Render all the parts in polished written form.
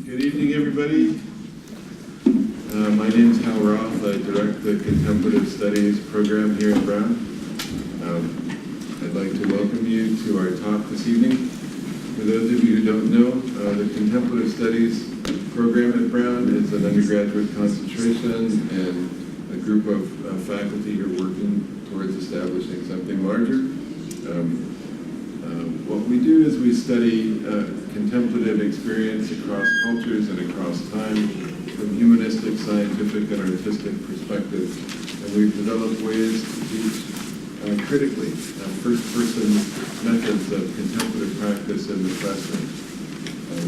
Good evening, everybody. My name is Hal Roth. I direct the Contemplative Studies program here at Brown. I'd like to welcome you to our talk this evening. For those of you who don't know, the Contemplative Studies program at Brown is an undergraduate concentration and a group of faculty who are working towards establishing something larger. What we do is we study contemplative experience across cultures and across time from humanistic, scientific, and artistic perspectives. And we've developed ways to teach critically first-person methods of contemplative practice in the classroom.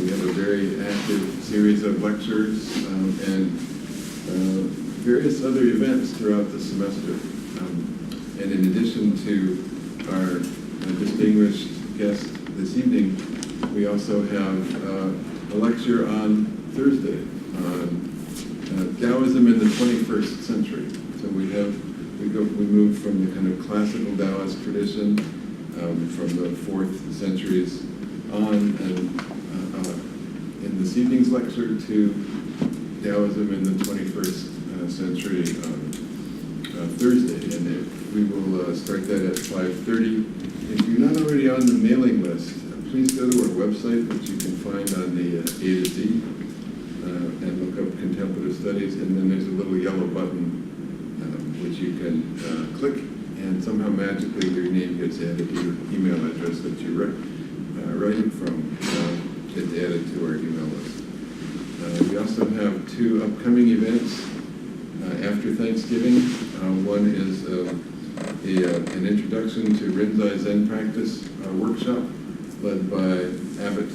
We have a very active series of lectures and various other events throughout the semester. And in addition to our distinguished guest this evening, we also have a lecture on Thursday on Taoism in the 21st century. So we move from the kind of classical Taoist tradition from the 4th centuries on, and in this evening's lecture to Taoism in the 21st century on Thursday, and we will start that at 5:30. If you're not already on the mailing list, please go to our website, which you can find on the A to Z, and look up Contemplative Studies, and then there's a little yellow button which you can click, and somehow magically your name gets added to your email address that you're writing from, gets added to our email list. We also have 2 upcoming events after Thanksgiving. One is an introduction to Rinzai Zen practice workshop led by Abbot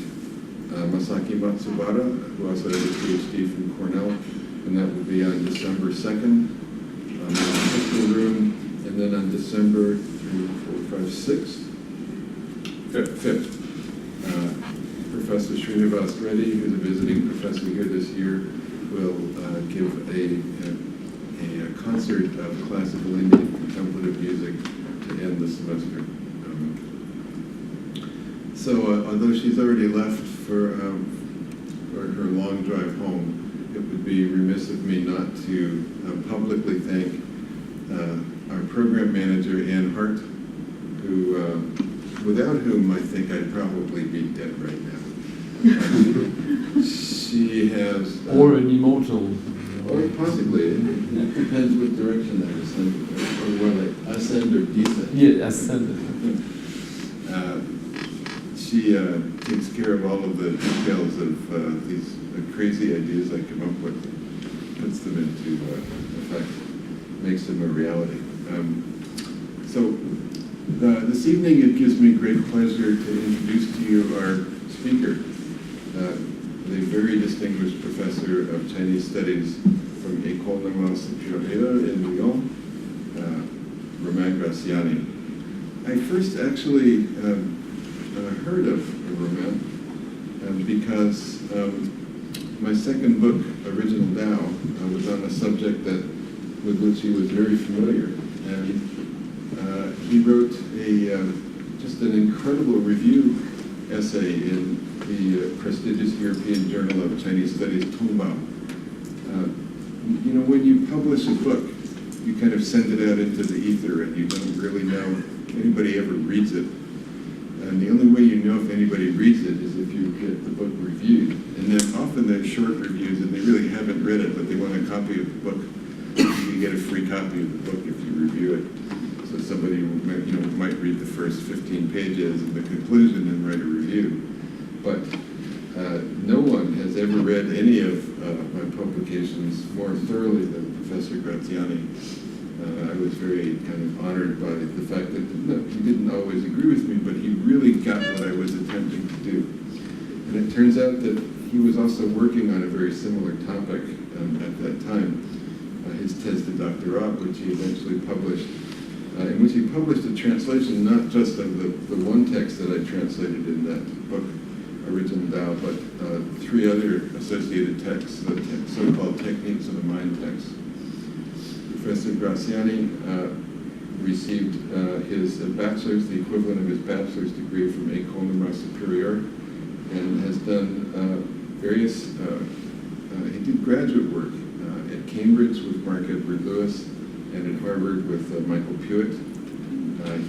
Masaki Matsubara, who also has a PhD from Cornell, and that will be on December 2nd in the Crystal Room, and then on December 5th, Professor Srinivas Reddy, who's a visiting professor here this year, will give a concert of classical Indian contemplative music to end the semester. So although she's already left for her long drive home, it would be remiss of me not to publicly thank our program manager, Ann Hart, who, without whom I think I'd probably be dead right now. She has... or an immortal. Or possibly. It depends what direction I ascend, or whether I ascend or descend. Yeah, ascend. She takes care of all of the details of these crazy ideas I come up with, puts them into effect, makes them a reality. So this evening it gives me great pleasure to introduce to you our speaker, the very distinguished professor of Chinese studies from Ecole Normale Supérieure in Lyon, Romain Graziani. I first actually heard of Romain because my second book, Original Tao, was on a subject with which he was very familiar, and he wrote just an incredible review essay in the prestigious European Journal of Chinese Studies, Tongbao. When you publish a book, you kind of send it out into the ether, and you don't really know if anybody ever reads it. And the only way you know if anybody reads it is if you get the book reviewed. And then often they're short reviews, and they really haven't read it, but they want a copy of the book. You get a free copy of the book if you review it. So somebody might read the first 15 pages and the conclusion and write a review. But no one has ever read any of my publications more thoroughly than Professor Graziani. I was very kind of honored by the fact that he didn't always agree with me, but he really got what I was attempting to do. And it turns out that he was also working on a very similar topic at that time, his thèse de doctorat, which he eventually published, in which he published a translation not just of the one text that I translated in that book, Original Tao, but 3 other associated texts, the so-called Techniques of the Mind texts. Professor Graziani received his bachelor's, the equivalent of his bachelor's degree from Ecole Normale Supérieure, and has done various, he did graduate work at Cambridge with Mark Edward Lewis and at Harvard with Michael Puett.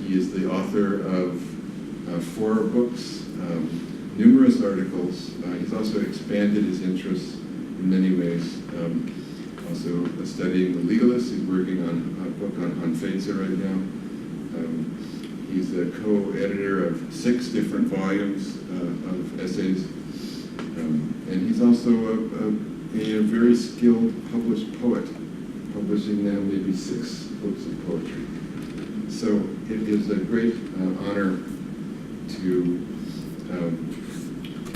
He is the author of 4 books, numerous articles. He's also expanded his interests in many ways. Also studying the legalists. He's working on a book on Feza right now. He's a co-editor of 6 different volumes of essays. And he's also a very skilled published poet, publishing now maybe 6 books of poetry. So it is a great honor to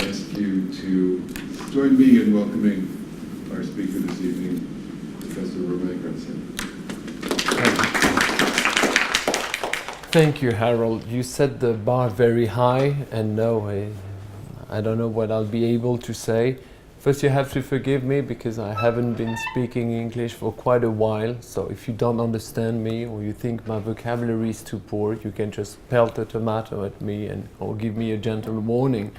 ask you to join me in welcoming our speaker this evening, Professor Romain Graziani. Thank you, Harold. You set the bar very high, and no, I don't know what I'll be able to say. First, you have to forgive me because I haven't been speaking English for quite a while. So if you don't understand me or you think my vocabulary is too poor, you can just pelt a tomato at me or give me a gentle warning.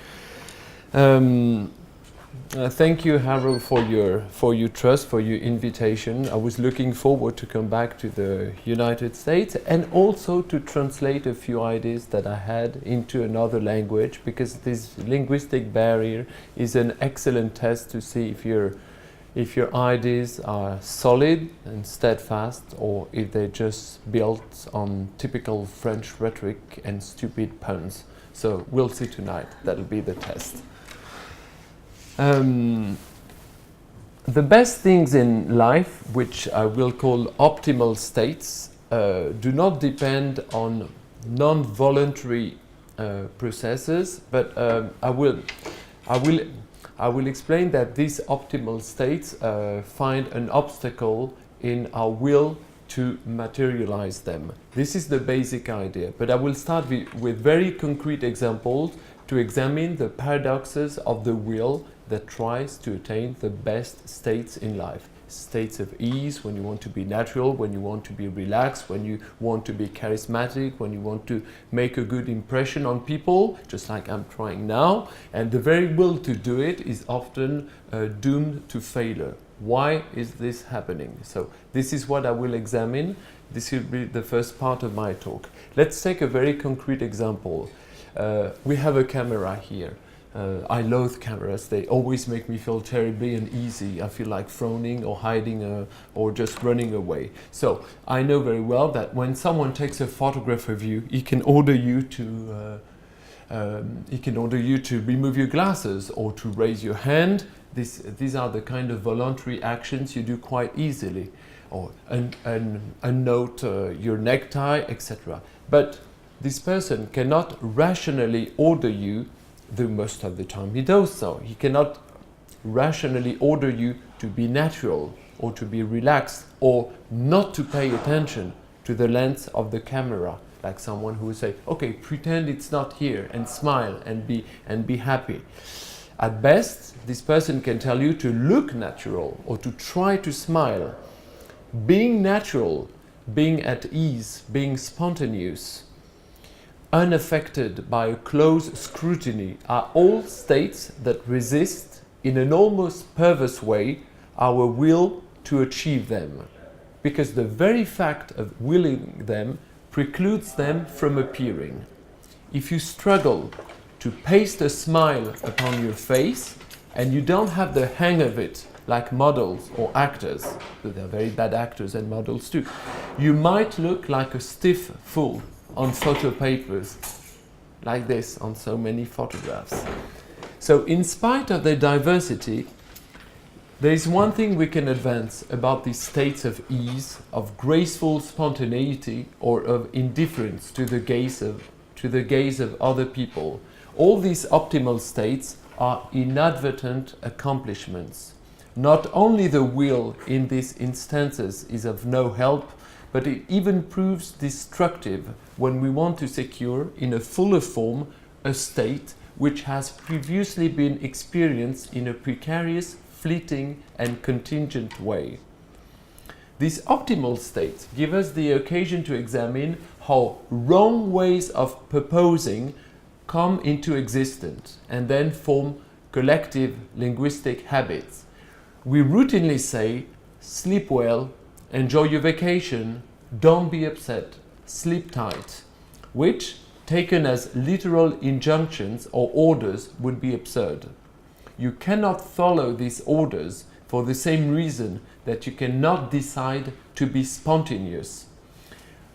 Thank you, Harold, for your trust, for your invitation. I was looking forward to come back to the United States and also to translate a few ideas that I had into another language, because this linguistic barrier is an excellent test to see if your ideas are solid and steadfast, or if they're just built on typical French rhetoric and stupid puns. So we'll see tonight. That'll be the test. The best things in life, which I will call optimal states, do not depend on non-voluntary processes, but I will explain that these optimal states find an obstacle in our will to materialize them. This is the basic idea, but I will start with very concrete examples to examine the paradoxes of the will that tries to attain the best states in life. States of ease, when you want to be natural, when you want to be relaxed, when you want to be charismatic, when you want to make a good impression on people, just like I'm trying now. And the very will to do it is often doomed to failure. Why is this happening? So this is what I will examine. This will be the first part of my talk. Let's take a very concrete example. We have a camera here. I loathe cameras. They always make me feel terribly uneasy. I feel like frowning or hiding or just running away. So I know very well that when someone takes a photograph of you, he can order you to remove your glasses or to raise your hand. These are the kind of voluntary actions you do quite easily, or unnote your necktie, etc. But this person cannot rationally order you. The most of the time he does so. He cannot rationally order you to be natural or to be relaxed or not to pay attention to the lens of the camera, like someone who would say, okay, pretend it's not here and smile and be happy. At best, this person can tell you to look natural or to try to smile. Being natural, being at ease, being spontaneous, unaffected by a close scrutiny are all states that resist, in an almost perverse way, our will to achieve them, because the very fact of willing them precludes them from appearing. If you struggle to paste a smile upon your face and you don't have the hang of it, like models or actors, but they're very bad actors and models too, you might look like a stiff fool on photo papers, like this on so many photographs. So in spite of their diversity, there is one thing we can advance about these states of ease, of graceful spontaneity, or of indifference to the gaze of other people. All these optimal states are inadvertent accomplishments. Not only the will in these instances is of no help, but it even proves destructive when we want to secure in a fuller form a state which has previously been experienced in a precarious, fleeting and contingent way. These optimal states give us the occasion to examine how wrong ways of purposing come into existence and then form collective linguistic habits. We routinely say, sleep well, enjoy your vacation, don't be upset, sleep tight, which, taken as literal injunctions or orders, would be absurd. You cannot follow these orders for the same reason that you cannot decide to be spontaneous.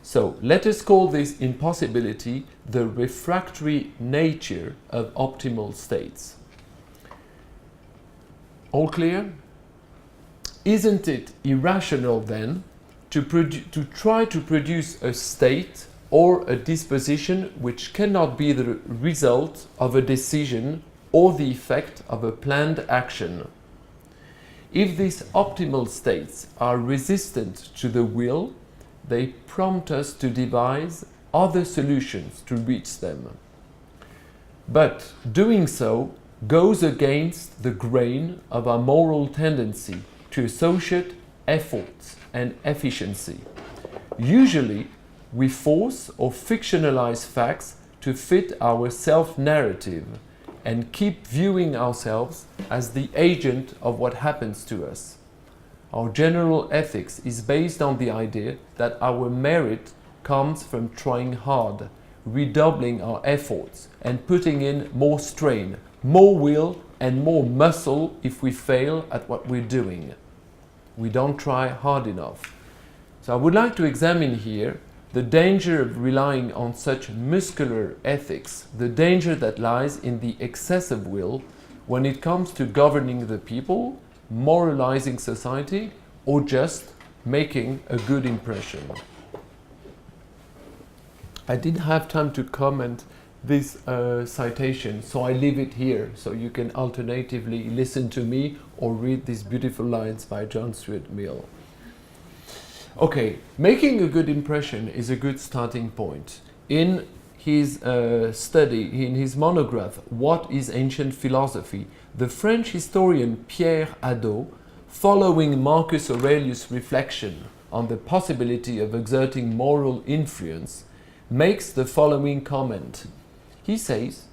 So let us call this impossibility the refractory nature of optimal states. All clear? Isn't it irrational then to try to produce a state or a disposition which cannot be the result of a decision or the effect of a planned action? If these optimal states are resistant to the will, they prompt us to devise other solutions to reach them. But doing so goes against the grain of our moral tendency to associate effort and efficiency. Usually, we force or fictionalize facts to fit our self-narrative and keep viewing ourselves as the agent of what happens to us. Our general ethics is based on the idea that our merit comes from trying hard, redoubling our efforts, and putting in more strain, more will, and more muscle if we fail at what we're doing. We don't try hard enough. So I would like to examine here the danger of relying on such muscular ethics, the danger that lies in the excess of will when it comes to governing the people, moralizing society, or just making a good impression. I didn't have time to comment this citation, so I leave it here so you can alternatively listen to me or read these beautiful lines by John Stuart Mill. Okay, making a good impression is a good starting point. In his study, in his monograph, What is Ancient Philosophy?, the French historian Pierre Hadot, following Marcus Aurelius' reflection on the possibility of exerting moral influence, makes the following comment. He says,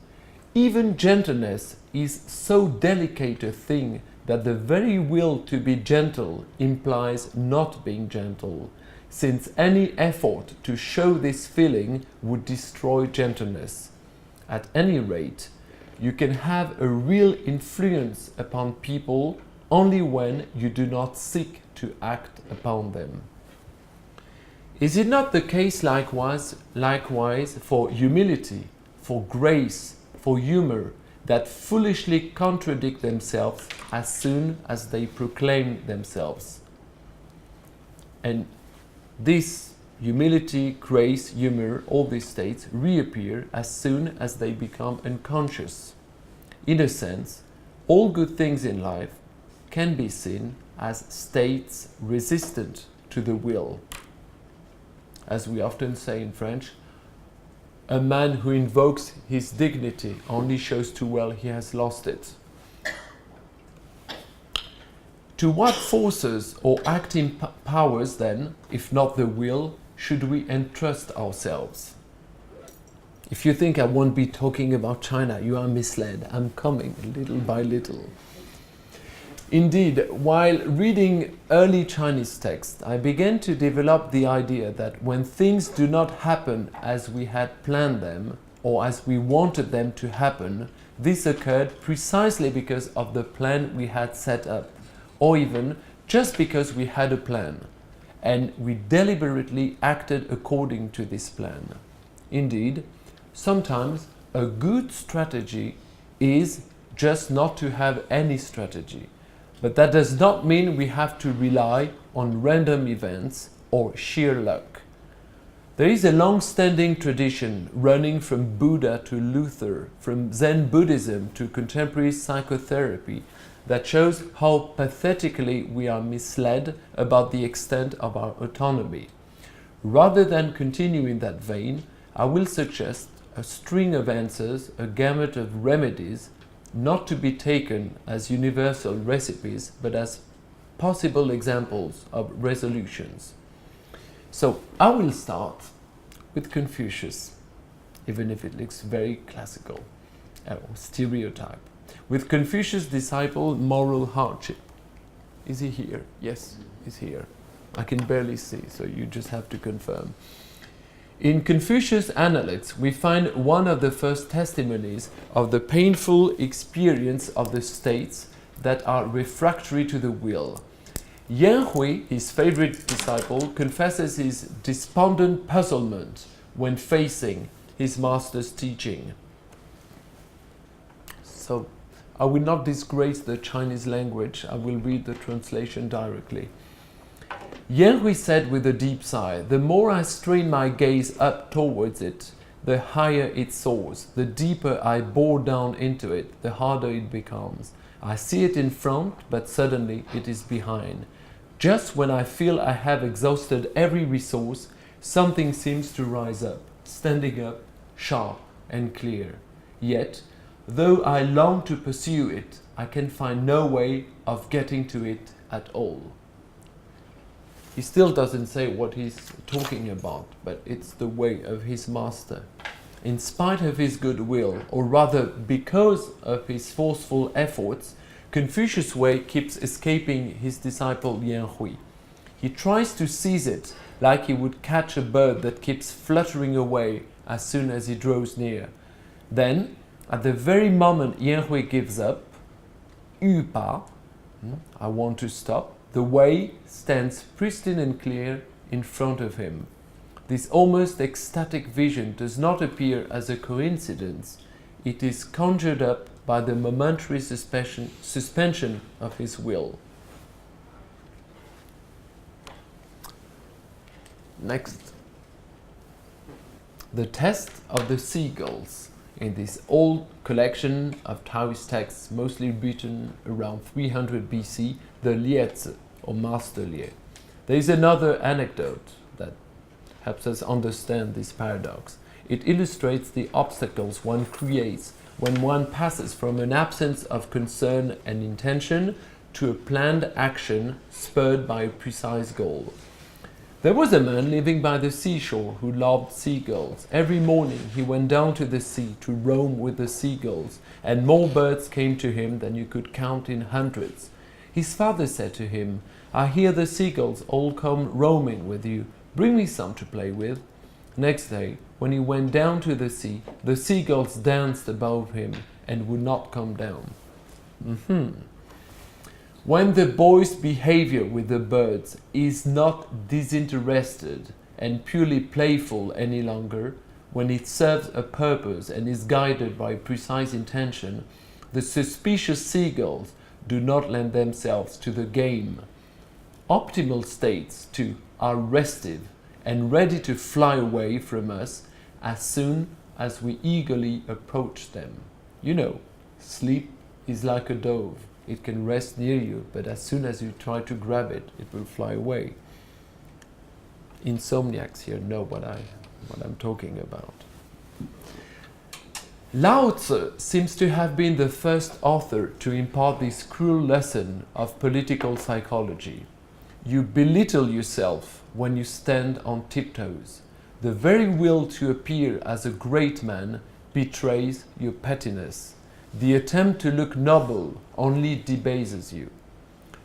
"Even gentleness is so delicate a thing that the very will to be gentle implies not being gentle, since any effort to show this feeling would destroy gentleness. At any rate, you can have a real influence upon people only when you do not seek to act upon them." Is it not the case likewise for humility, for grace, for humor, that foolishly contradict themselves as soon as they proclaim themselves? And this humility, grace, humor, all these states reappear as soon as they become unconscious. In a sense, all good things in life can be seen as states resistant to the will. As we often say in French, a man who invokes his dignity only shows too well he has lost it. To what forces or acting powers then, if not the will, should we entrust ourselves? If you think I won't be talking about China, you are misled. I'm coming little by little. Indeed, while reading early Chinese texts, I began to develop the idea that when things do not happen as we had planned them, or as we wanted them to happen, this occurred precisely because of the plan we had set up, or even just because we had a plan, and we deliberately acted according to this plan. Indeed, sometimes a good strategy is just not to have any strategy. But that does not mean we have to rely on random events or sheer luck. There is a long-standing tradition running from Buddha to Luther, from Zen Buddhism to contemporary psychotherapy, that shows how pathetically we are misled about the extent of our autonomy. Rather than continue in that vein, I will suggest a string of answers, a gamut of remedies, not to be taken as universal recipes, but as possible examples of resolutions. So I will start with Confucius, even if it looks very classical or stereotype. With Confucius' disciple, moral hardship. Is he here? Yes, he's here. I can barely see, so you just have to confirm. In Confucius' Analects, we find one of the first testimonies of the painful experience of the states that are refractory to the will. Yan Hui, his favorite disciple, confesses his despondent puzzlement when facing his master's teaching. So, I will not disgrace the Chinese language, I will read the translation directly. Yan Hui said with a deep sigh, "The more I strain my gaze up towards it, the higher it soars. The deeper I bore down into it, the harder it becomes. I see it in front, but suddenly it is behind. Just when I feel I have exhausted every resource, something seems to rise up, standing up, sharp and clear. Yet, though I long to pursue it, I can find no way of getting to it at all." He still doesn't say what he's talking about, but it's the way of his master. In spite of his goodwill, or rather because of his forceful efforts, Confucius' way keeps escaping his disciple Yan Hui. He tries to seize it like he would catch a bird that keeps fluttering away as soon as he draws near. Then, at the very moment Yan Hui gives up, yu pa, I want to stop, the way stands pristine and clear in front of him. This almost ecstatic vision does not appear as a coincidence. It is conjured up by the momentary suspension of his will. Next, the test of the seagulls. In this old collection of Taoist texts, mostly written around 300 BC, the Liezi, or Master Lie. There is another anecdote that helps us understand this paradox. It illustrates the obstacles one creates when one passes from an absence of concern and intention to a planned action spurred by a precise goal. There was a man living by the seashore who loved seagulls. Every morning he went down to the sea to roam with the seagulls, and more birds came to him than you could count in hundreds. His father said to him, "I hear the seagulls all come roaming with you. Bring me some to play with." Next day, when he went down to the sea, the seagulls danced above him and would not come down. When the boy's behavior with the birds is not disinterested and purely playful any longer, when it serves a purpose and is guided by precise intention, the suspicious seagulls do not lend themselves to the game. Optimal states, too, are restive and ready to fly away from us as soon as we eagerly approach them. You know, sleep is like a dove. It can rest near you, but as soon as you try to grab it, it will fly away. Insomniacs here know what I'm talking about. Lao Tzu seems to have been the first author to impart this cruel lesson of political psychology. You belittle yourself when you stand on tiptoes. The very will to appear as a great man betrays your pettiness. The attempt to look noble only debases you.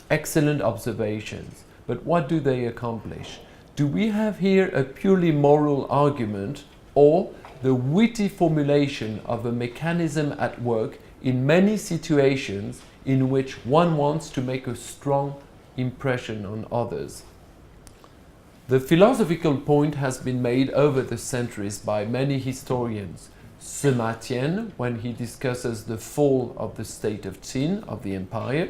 Excellent observations, but what do they accomplish? Do we have here a purely moral argument or the witty formulation of a mechanism at work in many situations in which one wants to make a strong impression on others? The philosophical point has been made over the centuries by many historians. Semathien, when he discusses the fall of the state of Qin, of the empire.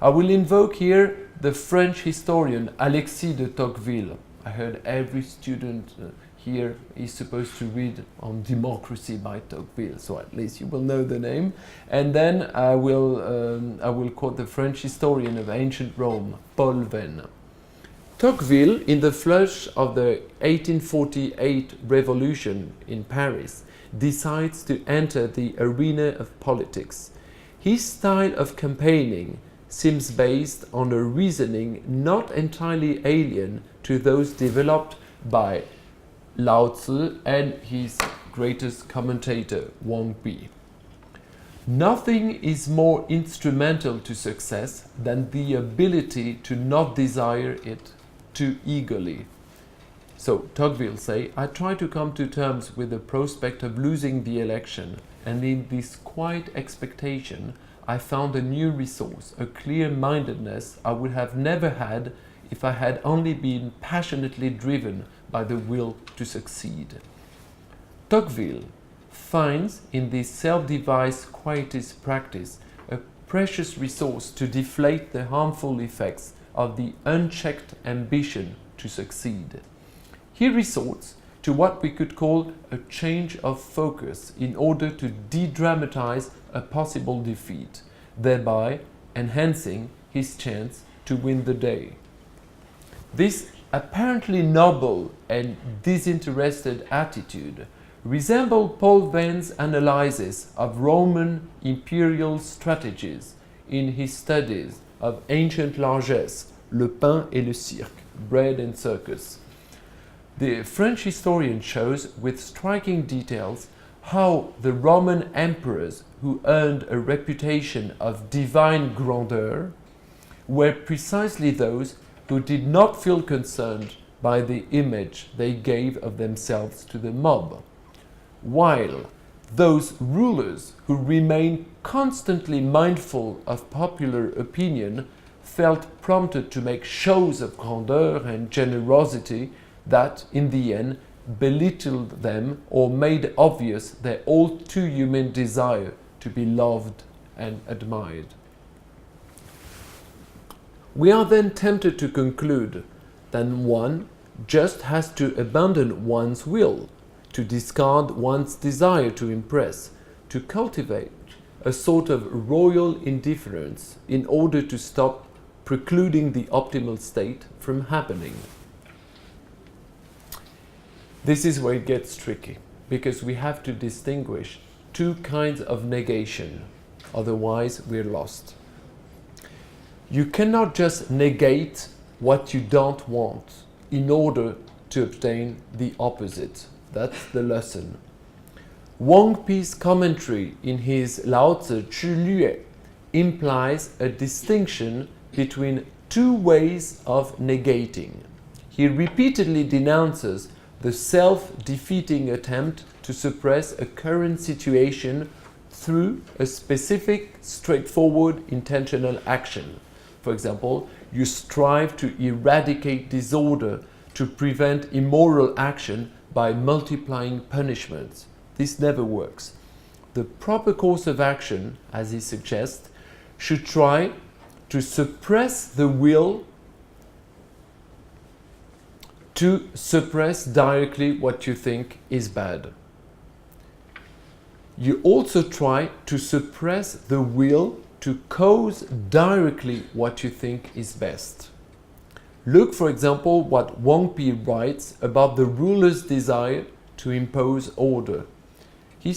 I will invoke here the French historian Alexis de Tocqueville. I heard every student here is supposed to read on democracy by Tocqueville, so at least you will know the name. And then I will quote the French historian of ancient Rome, Paul Venn. Tocqueville, in the flush of the 1848 revolution in Paris, decides to enter the arena of politics. His style of campaigning seems based on a reasoning not entirely alien to those developed by Lao Tzu and his greatest commentator, Wang Bi. Nothing is more instrumental to success than the ability to not desire it too eagerly. So Tocqueville say, I try to come to terms with the prospect of losing the election, and in this quiet expectation I found a new resource, a clear-mindedness I would have never had if I had only been passionately driven by the will to succeed. Tocqueville finds in this self-devised quietist practice a precious resource to deflate the harmful effects of the unchecked ambition to succeed. He resorts to what we could call a change of focus in order to de-dramatize a possible defeat, thereby enhancing his chance to win the day. This apparently noble and disinterested attitude resembled Paul Venne's analysis of Roman imperial strategies in his studies of ancient largesse, le pain et le cirque, bread and circus. The French historian shows with striking details how the Roman emperors who earned a reputation of divine grandeur were precisely those who did not feel concerned by the image they gave of themselves to the mob, while those rulers who remained constantly mindful of popular opinion felt prompted to make shows of grandeur and generosity that, in the end, belittled them or made obvious their all too human desire to be loved and admired. We are then tempted to conclude that one just has to abandon one's will, to discard one's desire to impress, to cultivate a sort of royal indifference in order to stop precluding the optimal state from happening. This is where it gets tricky, because we have to distinguish two kinds of negation, otherwise we're lost. You cannot just negate what you don't want in order to obtain the opposite. That's the lesson. Wang Pi's commentary in his Lao Tzu Zhi Lue implies a distinction between two ways of negating. He repeatedly denounces the self-defeating attempt to suppress a current situation through a specific, straightforward, intentional action. For example, you strive to eradicate disorder, to prevent immoral action by multiplying punishments. This never works. The proper course of action, as he suggests, should try to suppress the will to suppress directly what you think is bad. You also try to suppress the will to cause directly what you think is best. Look, for example, what Wang Pi writes about the ruler's desire to impose order. He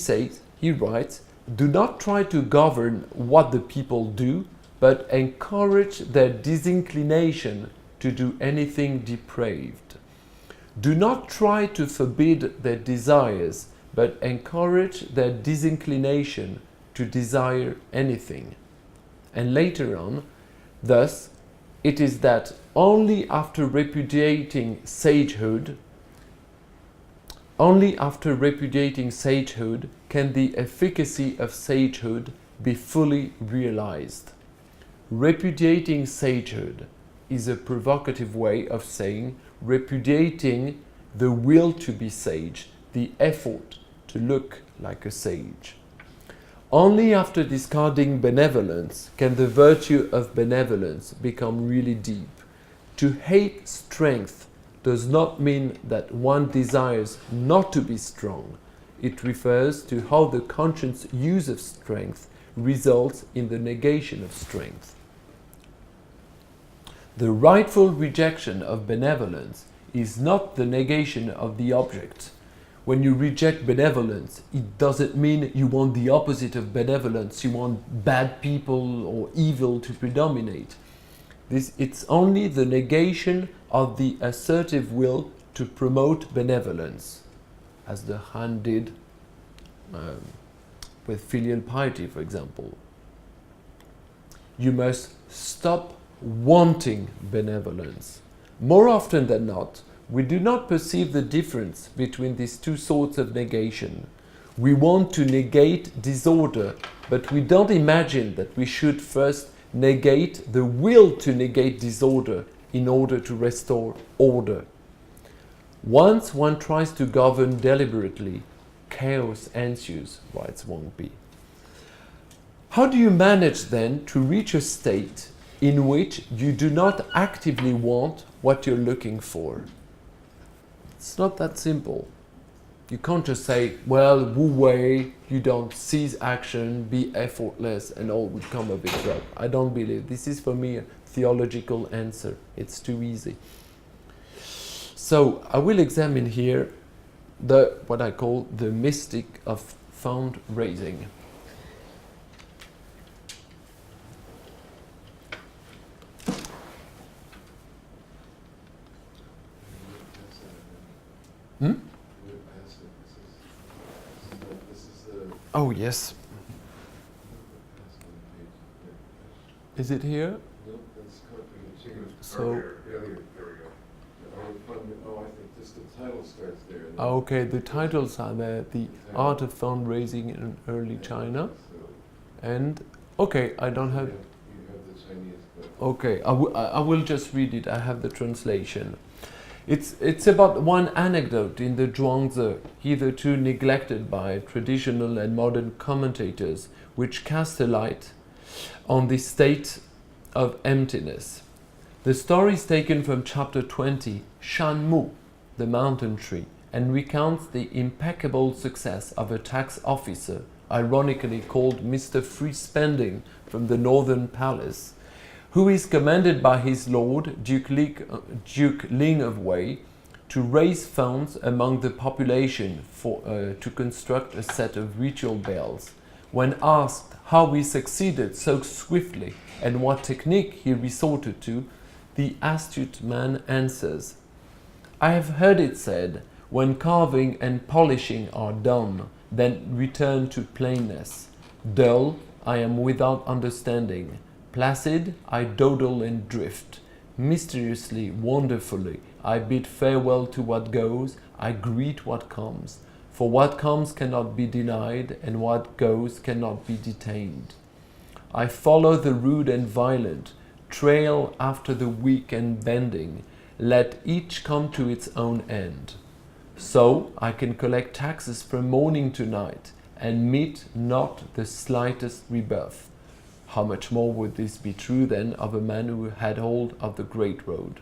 writes, do not try to govern what the people do, but encourage their disinclination to do anything depraved. Do not try to forbid their desires, but encourage their disinclination to desire anything. And later on, thus, it is that only after repudiating sagehood can the efficacy of sagehood be fully realized. Repudiating sagehood is a provocative way of saying repudiating the will to be sage, the effort to look like a sage. Only after discarding benevolence can the virtue of benevolence become really deep. To hate strength does not mean that one desires not to be strong. It refers to how the conscious use of strength results in the negation of strength. The rightful rejection of benevolence is not the negation of the object. When you reject benevolence, it doesn't mean you want the opposite of benevolence. You want bad people or evil to predominate. It's only the negation of the assertive will to promote benevolence, as the Han did with filial piety, for example. You must stop wanting benevolence. More often than not, we do not perceive the difference between these two sorts of negation. We want to negate disorder, but we don't imagine that we should first negate the will to negate disorder in order to restore order. Once one tries to govern deliberately, chaos ensues, writes Wang Bi. How do you manage then to reach a state in which you do not actively want what you're looking for? It's not that simple. You can't just say, well, Wu Wei, you don't cease action, be effortless, and all would come of it well. I don't believe. This is for me a theological answer. It's too easy. So I will examine here what I call the mystic of fundraising. Hmm? Oh, yes. Is it here? No, that's Carpenter Ting. So, There we go. Oh, I think just the title starts there. okay, the titles are there. The Art of Fundraising in Early China. And, okay, I don't have... You have the Chinese book. Okay, I will just read it. I have the translation. It's about one anecdote in the Zhuangzi, hitherto neglected by traditional and modern commentators, which cast a light on the state of emptiness. The story is taken from chapter 20, Shan Mu, the mountain tree, and recounts the impeccable success of a tax officer, ironically called Mr. Free Spending from the Northern Palace, who is commanded by his lord, Duke Ling of Wei, to raise funds among the population to construct a set of ritual bells. When asked how he succeeded so swiftly and what technique he resorted to, the astute man answers, "I have heard it said, when carving and polishing are done, then return to plainness. Dull, I am without understanding. Placid, I dawdle and drift. Mysteriously, wonderfully, I bid farewell to what goes, I greet what comes. For what comes cannot be denied, and what goes cannot be detained. I follow the rude and violent, trail after the weak and bending. Let each come to its own end. So I can collect taxes from morning to night, and meet not the slightest rebuff." How much more would this be true then of a man who had hold of the great road?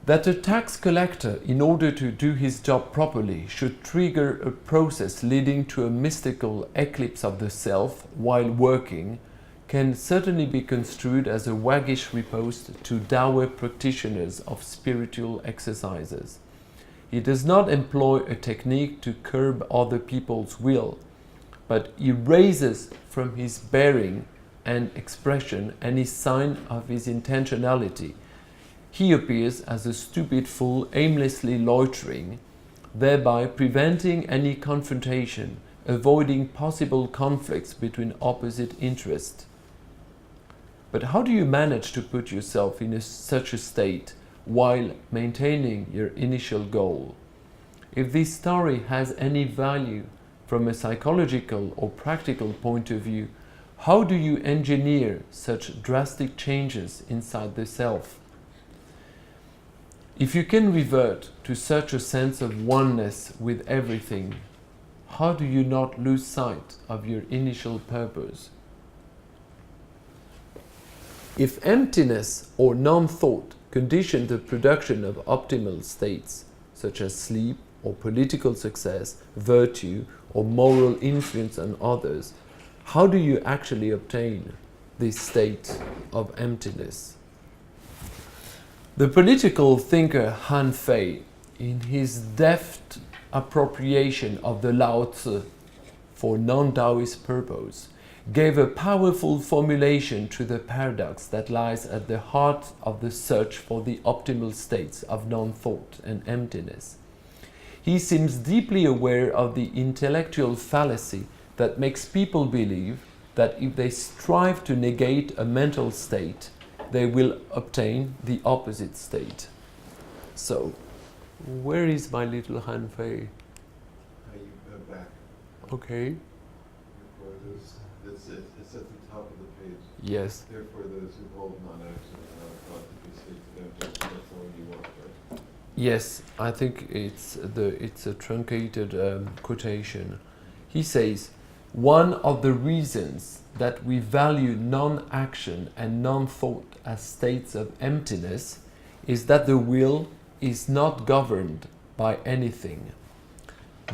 That a tax collector, in order to do his job properly, should trigger a process leading to a mystical eclipse of the self while working, can certainly be construed as a waggish riposte to dour practitioners of spiritual exercises. He does not employ a technique to curb other people's will, but erases from his bearing and expression any sign of his intentionality. He appears as a stupid fool aimlessly loitering, thereby preventing any confrontation, avoiding possible conflicts between opposite interests. But how do you manage to put yourself in such a state while maintaining your initial goal? If this story has any value from a psychological or practical point of view, how do you engineer such drastic changes inside the self? If you can revert to such a sense of oneness with everything, how do you not lose sight of your initial purpose? If emptiness or non-thought condition the production of optimal states, such as sleep or political success, virtue, or moral influence on others, how do you actually obtain this state of emptiness? The political thinker Han Fei, in his deft appropriation of the Lao Tzu for non-Taoist purpose, gave a powerful formulation to the paradox that lies at the heart of the search for the optimal states of non-thought and emptiness. He seems deeply aware of the intellectual fallacy that makes people believe that if they strive to negate a mental state, they will obtain the opposite state. So, where is my little Han Fei? Back. Okay. It's at the top of the page. Yes. Therefore, those who hold non-action are not thought to be states of emptiness. That's all you want, right? Yes, I think it's a truncated quotation. He says, one of the reasons that we value non-action and non-thought as states of emptiness is that the will is not governed by anything.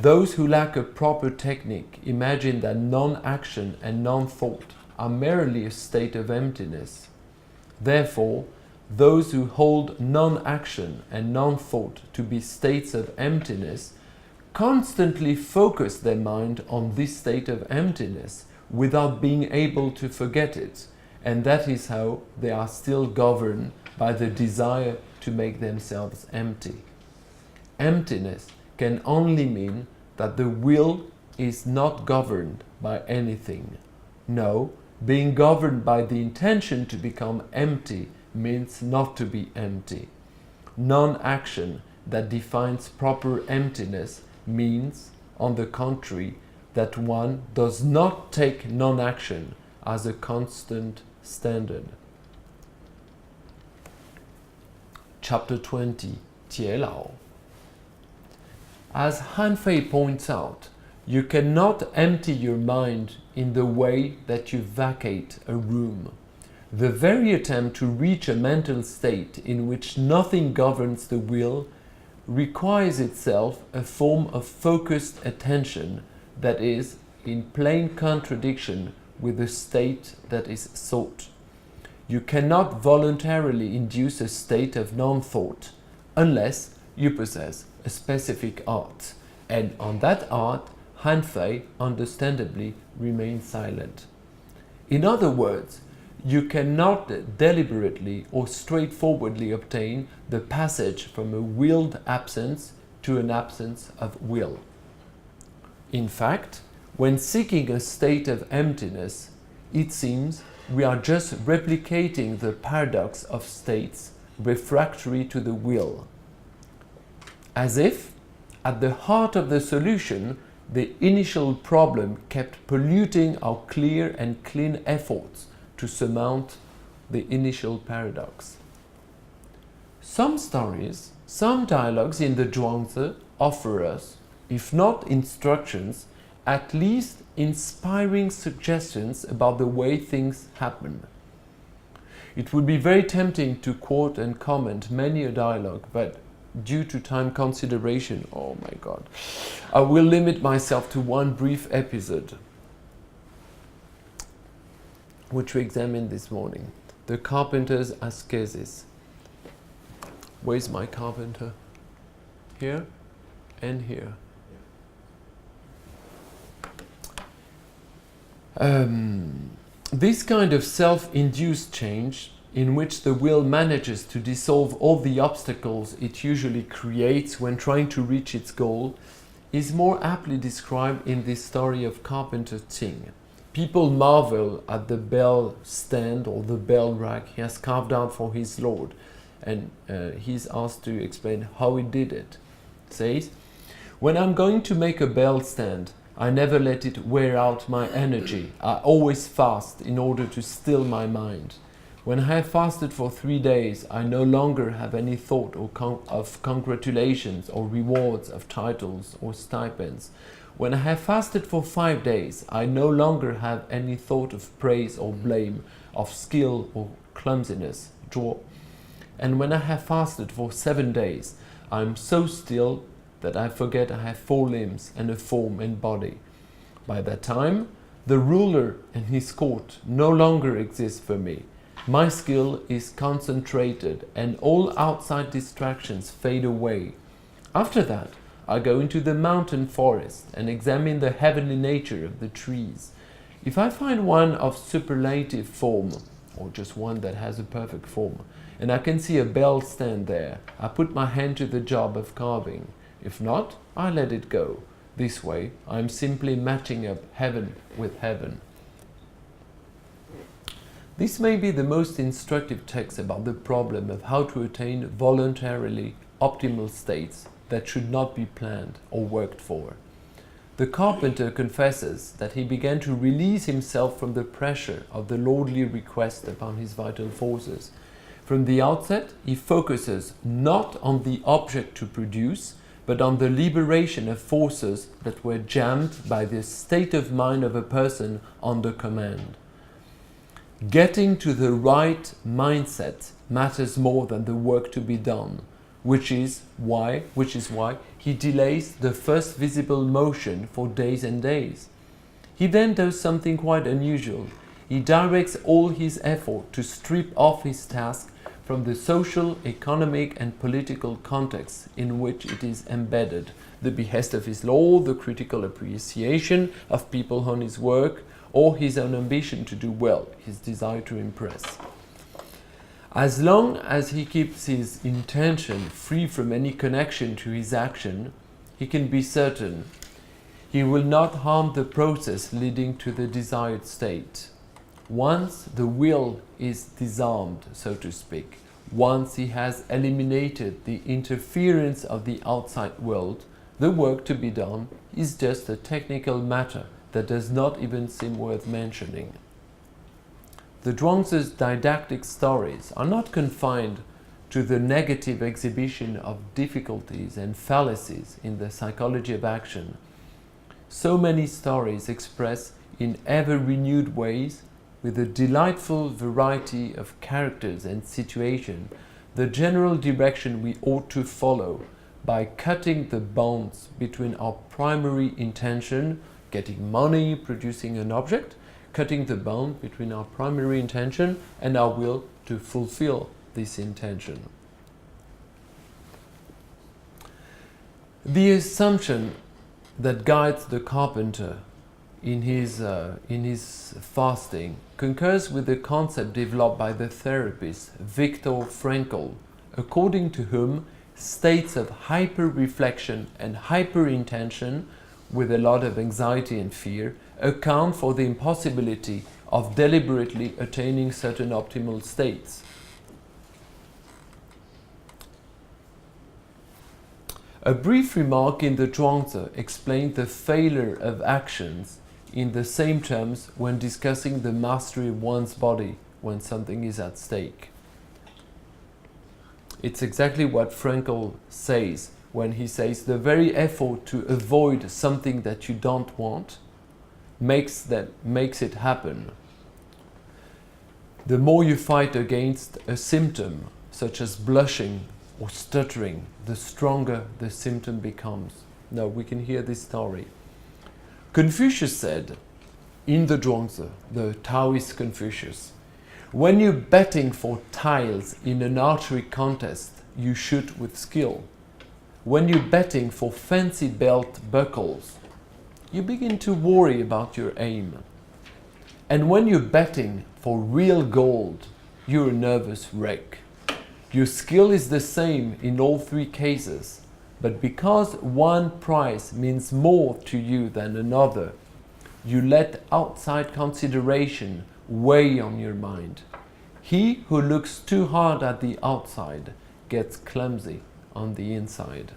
Those who lack a proper technique imagine that non-action and non-thought are merely a state of emptiness. Therefore, those who hold non-action and non-thought to be states of emptiness constantly focus their mind on this state of emptiness without being able to forget it, and that is how they are still governed by the desire to make themselves empty. Emptiness can only mean that the will is not governed by anything. No, being governed by the intention to become empty means not to be empty. Non-action that defines proper emptiness means, on the contrary, that one does not take non-action as a constant standard. Chapter 20, 解劳. As Han Fei points out, you cannot empty your mind in the way that you vacate a room. The very attempt to reach a mental state in which nothing governs the will requires itself a form of focused attention that is in plain contradiction with the state that is sought. You cannot voluntarily induce a state of non-thought unless you possess a specific art, and on that art Han Fei understandably remains silent. In other words, you cannot deliberately or straightforwardly obtain the passage from a willed absence to an absence of will. In fact, when seeking a state of emptiness, it seems we are just replicating the paradox of states refractory to the will. As if, at the heart of the solution, the initial problem kept polluting our clear and clean efforts to surmount the initial paradox. Some stories, some dialogues in the Zhuangzi offer us, if not instructions, at least inspiring suggestions about the way things happen. It would be very tempting to quote and comment many a dialogue, but due to time consideration, oh my God, I will limit myself to one brief episode, which we examined this morning, the carpenter's ascesis. Where's my carpenter? Here and here. This kind of self-induced change, in which the will manages to dissolve all the obstacles it usually creates when trying to reach its goal, is more aptly described in this story of Carpenter Ting. People marvel at the bell stand or the bell rack he has carved out for his Lord, and he's asked to explain how he did it. Says, "When I'm going to make a bell stand, I never let it wear out my energy. I always fast in order to still my mind. When I have fasted for 3 days, I no longer have any thought of congratulations or rewards of titles or stipends. When I have fasted for 5 days, I no longer have any thought of praise or blame, of skill or clumsiness, draw. And when I have fasted for 7 days, I am so still that I forget I have 4 limbs and a form and body. By that time, the ruler and his court no longer exist for me. My skill is concentrated and all outside distractions fade away. After that, I go into the mountain forest and examine the heavenly nature of the trees. If I find one of superlative form, or just one that has a perfect form, and I can see a bell stand there, I put my hand to the job of carving. If not, I let it go. This way, I'm simply matching up heaven with heaven. This may be the most instructive text about the problem of how to attain voluntarily optimal states that should not be planned or worked for. The carpenter confesses that he began to release himself from the pressure of the lordly request upon his vital forces. From the outset, he focuses not on the object to produce, but on the liberation of forces that were jammed by the state of mind of a person under command. Getting to the right mindset matters more than the work to be done, which is why he delays the first visible motion for days and days. He then does something quite unusual. He directs all his effort to strip off his task from the social, economic and political context in which it is embedded, the behest of his law, the critical appreciation of people on his work, or his own ambition to do well, his desire to impress. As long as he keeps his intention free from any connection to his action, he can be certain he will not harm the process leading to the desired state. Once the will is disarmed, so to speak, once he has eliminated the interference of the outside world, the work to be done is just a technical matter that does not even seem worth mentioning. The Zhuangzi's didactic stories are not confined to the negative exhibition of difficulties and fallacies in the psychology of action. So many stories express in ever-renewed ways, with a delightful variety of characters and situations, the general direction we ought to follow by cutting the bonds between our primary intention, getting money, producing an object, cutting the bond between our primary intention and our will to fulfill this intention. The assumption that guides the carpenter in his fasting concurs with the concept developed by the therapist Viktor Frankl, according to whom states of hyper-reflection and hyper-intention, with a lot of anxiety and fear, account for the impossibility of deliberately attaining certain optimal states. A brief remark in the Zhuangzi explained the failure of actions in the same terms when discussing the mastery of one's body when something is at stake. It's exactly what Frankl says when he says the very effort to avoid something that you don't want makes it happen. The more you fight against a symptom, such as blushing or stuttering, the stronger the symptom becomes. Now we can hear this story. Confucius said, in the Zhuangzi, the Taoist Confucius, when you're betting for tiles in an archery contest, you shoot with skill. When you're betting for fancy belt buckles, you begin to worry about your aim. And when you're betting for real gold, you're a nervous wreck. Your skill is the same in all three cases, but because one prize means more to you than another, you let outside consideration weigh on your mind. He who looks too hard at the outside gets clumsy on the inside.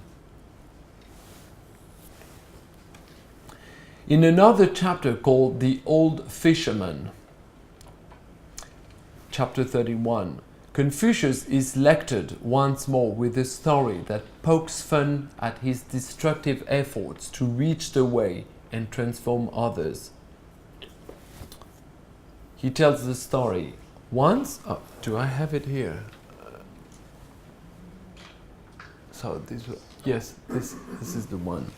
In another chapter called The Old Fisherman, chapter 31, Confucius is lectured once more with a story that pokes fun at his destructive efforts to reach the way and transform others. He tells the story. Once, do I have it here? So this is the one.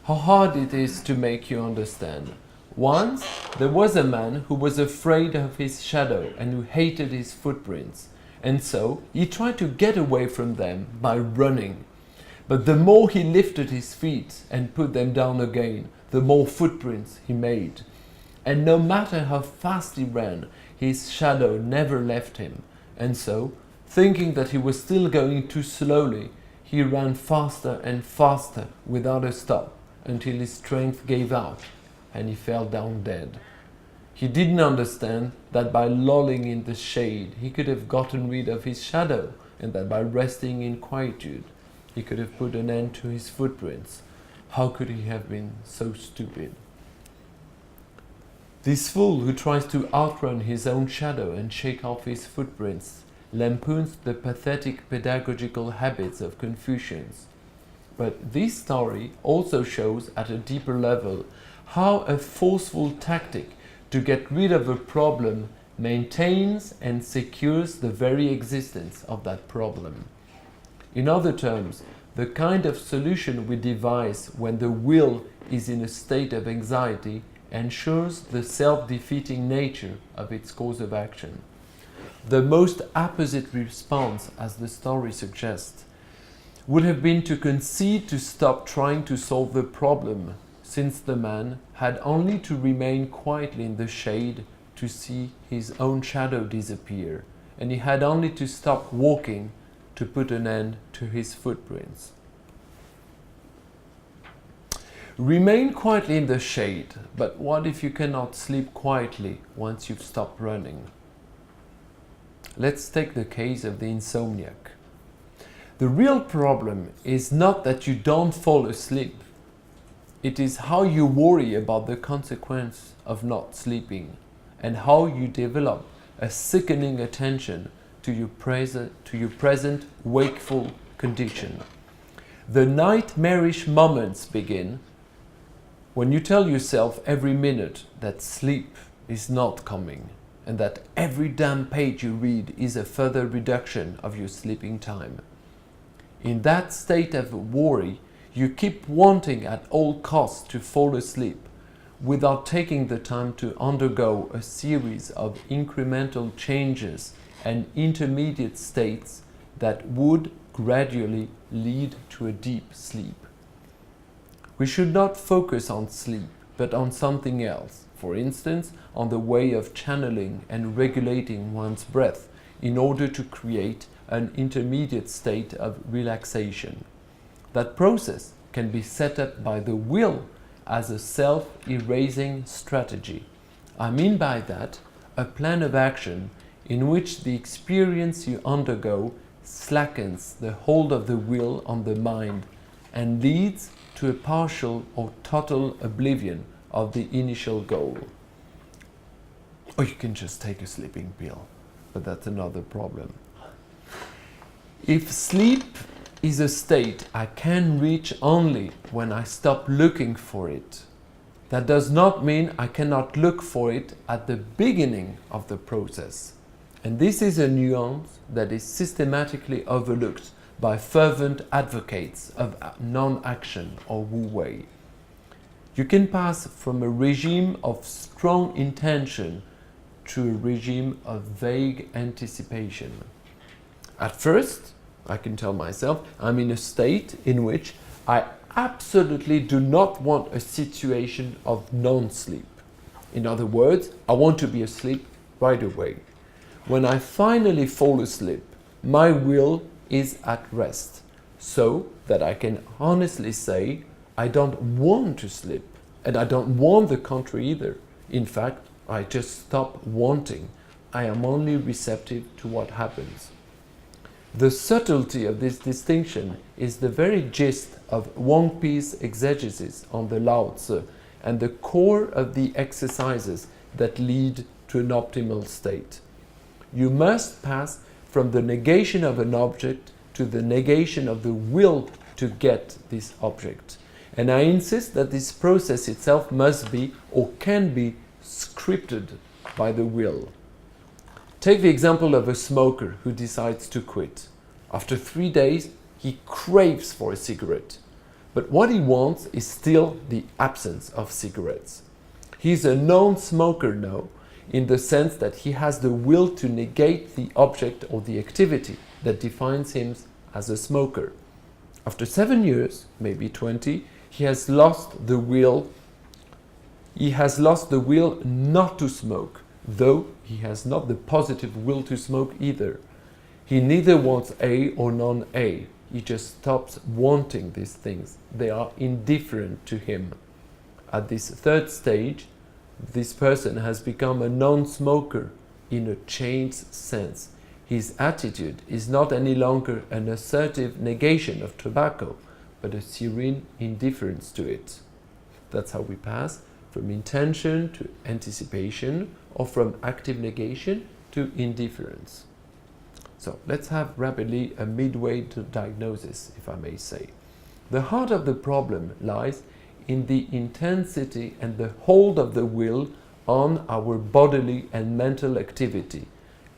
How hard it is to make you understand. Once, there was a man who was afraid of his shadow and who hated his footprints. And so, he tried to get away from them by running. But the more he lifted his feet and put them down again, the more footprints he made. And no matter how fast he ran, his shadow never left him. And so, thinking that he was still going too slowly, he he ran faster and faster without a stop until his strength gave out and he fell down dead. He didn't understand that by lolling in the shade he could have gotten rid of his shadow, and that by resting in quietude he could have put an end to his footprints. How could he have been so stupid? This fool who tries to outrun his own shadow and shake off his footprints lampoons the pathetic pedagogical habits of Confucius. But this story also shows at a deeper level how a forceful tactic to get rid of a problem maintains and secures the very existence of that problem. In other terms, the kind of solution we devise when the will is in a state of anxiety ensures the self-defeating nature of its course of action. The most opposite response, as the story suggests, would have been to concede to stop trying to solve the problem, since the man had only to remain quietly in the shade to see his own shadow disappear, and he had only to stop walking to put an end to his footprints. Remain quietly in the shade, but what if you cannot sleep quietly once you've stopped running? Let's take the case of the insomniac. The real problem is not that you don't fall asleep. It is how you worry about the consequence of not sleeping, and how you develop a sickening attention to your present wakeful condition. The nightmarish moments begin when you tell yourself every minute that sleep is not coming, and that every damn page you read is a further reduction of your sleeping time. In that state of worry, you keep wanting at all costs to fall asleep, without taking the time to undergo a series of incremental changes and intermediate states that would gradually lead to a deep sleep. We should not focus on sleep, but on something else, for instance, on the way of channeling and regulating one's breath in order to create an intermediate state of relaxation. That process can be set up by the will as a self-erasing strategy. I mean by that a plan of action in which the experience you undergo slackens the hold of the will on the mind and leads to a partial or total oblivion of the initial goal. Or you can just take a sleeping pill, but that's another problem. If sleep is a state I can reach only when I stop looking for it, that does not mean I cannot look for it at the beginning of the process. And this is a nuance that is systematically overlooked by fervent advocates of non-action or wu-wei. You can pass from a regime of strong intention to a regime of vague anticipation. At first, I can tell myself I'm in a state in which I absolutely do not want a situation of non-sleep. In other words, I want to be asleep right away. When I finally fall asleep, my will is at rest, so that I can honestly say I don't want to sleep, and I don't want the contrary either. In fact, I just stop wanting. I am only receptive to what happens. The subtlety of this distinction is the very gist of Wang Pi's exegesis on the Lao Tzu and the core of the exercises that lead to an optimal state. You must pass from the negation of an object to the negation of the will to get this object. And I insist that this process itself must be or can be scripted by the will. Take the example of a smoker who decides to quit. After 3 days, he craves for a cigarette. But what he wants is still the absence of cigarettes. He's a non-smoker now, in the sense that he has the will to negate the object or the activity that defines him as a smoker. After 7 years, maybe 20, he has lost the will. He has lost the will not to smoke, though he has not the positive will to smoke either. He neither wants A or non-A. he just stops wanting these things. They are indifferent to him. At this third stage, this person has become a non-smoker in a changed sense. His attitude is not any longer an assertive negation of tobacco, but a serene indifference to it. That's how we pass from intention to anticipation, or from active negation to indifference. So let's have rapidly a midway diagnosis, if I may say. The heart of the problem lies in the intensity and the hold of the will on our bodily and mental activity,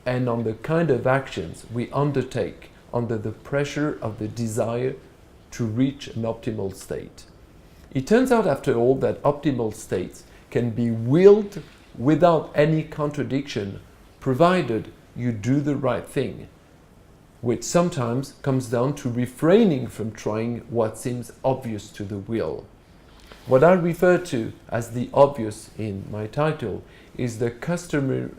and on the kind of actions we undertake under the pressure of the desire to reach an optimal state. It turns out, after all, that optimal states can be willed without any contradiction, provided you do the right thing, which sometimes comes down to refraining from trying what seems obvious to the will. What I refer to as the obvious in my title is the customary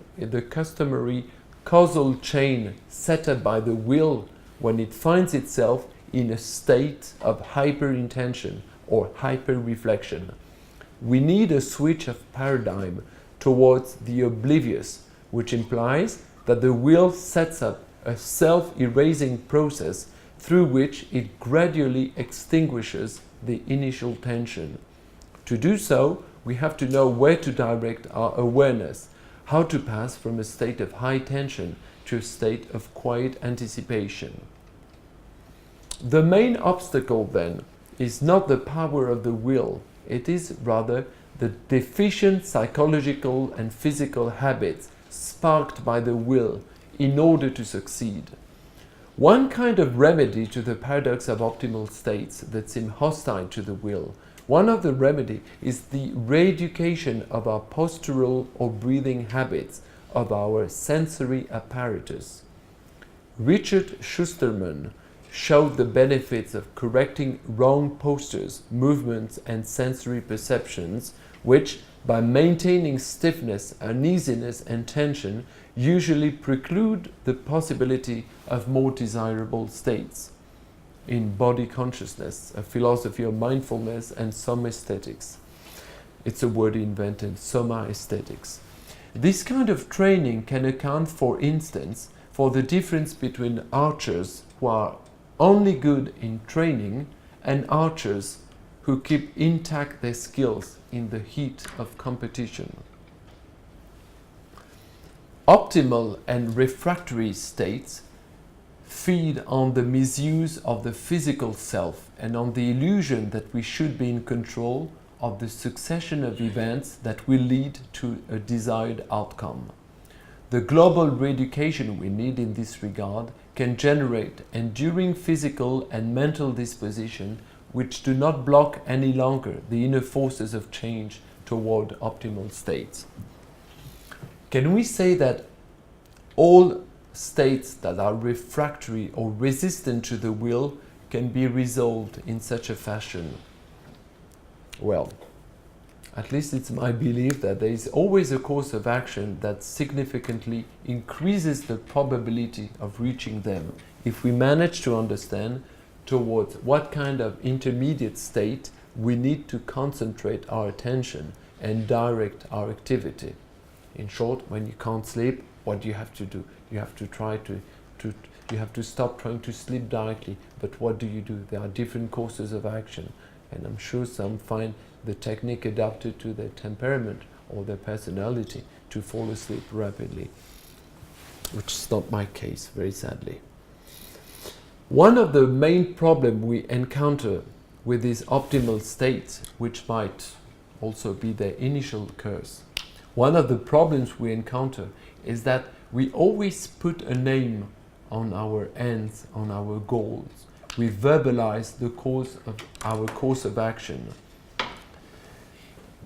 causal chain set up by the will when it finds itself in a state of hyper-intention or hyper-reflection. We need a switch of paradigm towards the oblivious, which implies that the will sets up a self-erasing process through which it gradually extinguishes the initial tension. To do so, we have to know where to direct our awareness, how to pass from a state of high tension to a state of quiet anticipation. The main obstacle, then, is not the power of the will, it is rather the deficient psychological and physical habits sparked by the will in order to succeed. One kind of remedy to the paradox of optimal states that seem hostile to the will, one of the remedy is the re-education of our postural or breathing habits, of our sensory apparatus. Richard Schusterman showed the benefits of correcting wrong postures, movements, and sensory perceptions, which, by maintaining stiffness, uneasiness, and tension, usually preclude the possibility of more desirable states. In Body Consciousness, a philosophy of mindfulness and soma aesthetics. It's a word he invented, soma aesthetics. This kind of training can account, for instance, for the difference between archers who are only good in training and archers who keep intact their skills in the heat of competition. Optimal and refractory states feed on the misuse of the physical self and on the illusion that we should be in control of the succession of events that will lead to a desired outcome. The global re-education we need in this regard can generate enduring physical and mental disposition which do not block any longer the inner forces of change toward optimal states. Can we say that all states that are refractory or resistant to the will can be resolved in such a fashion? Well, at least it's my belief that there is always a course of action that significantly increases the probability of reaching them if we manage to understand towards what kind of intermediate state we need to concentrate our attention and direct our activity. In short, when you can't sleep, what do you have to do? You have to try you have to stop trying to sleep directly. But what do? There are different courses of action. And I'm sure some find the technique adapted to their temperament or their personality to fall asleep rapidly, which is not my case, very sadly. One of the main problems we encounter with these optimal states, which might also be their initial curse, one of the problems we encounter is that we always put a name on our ends, on our goals. We verbalize the course of action.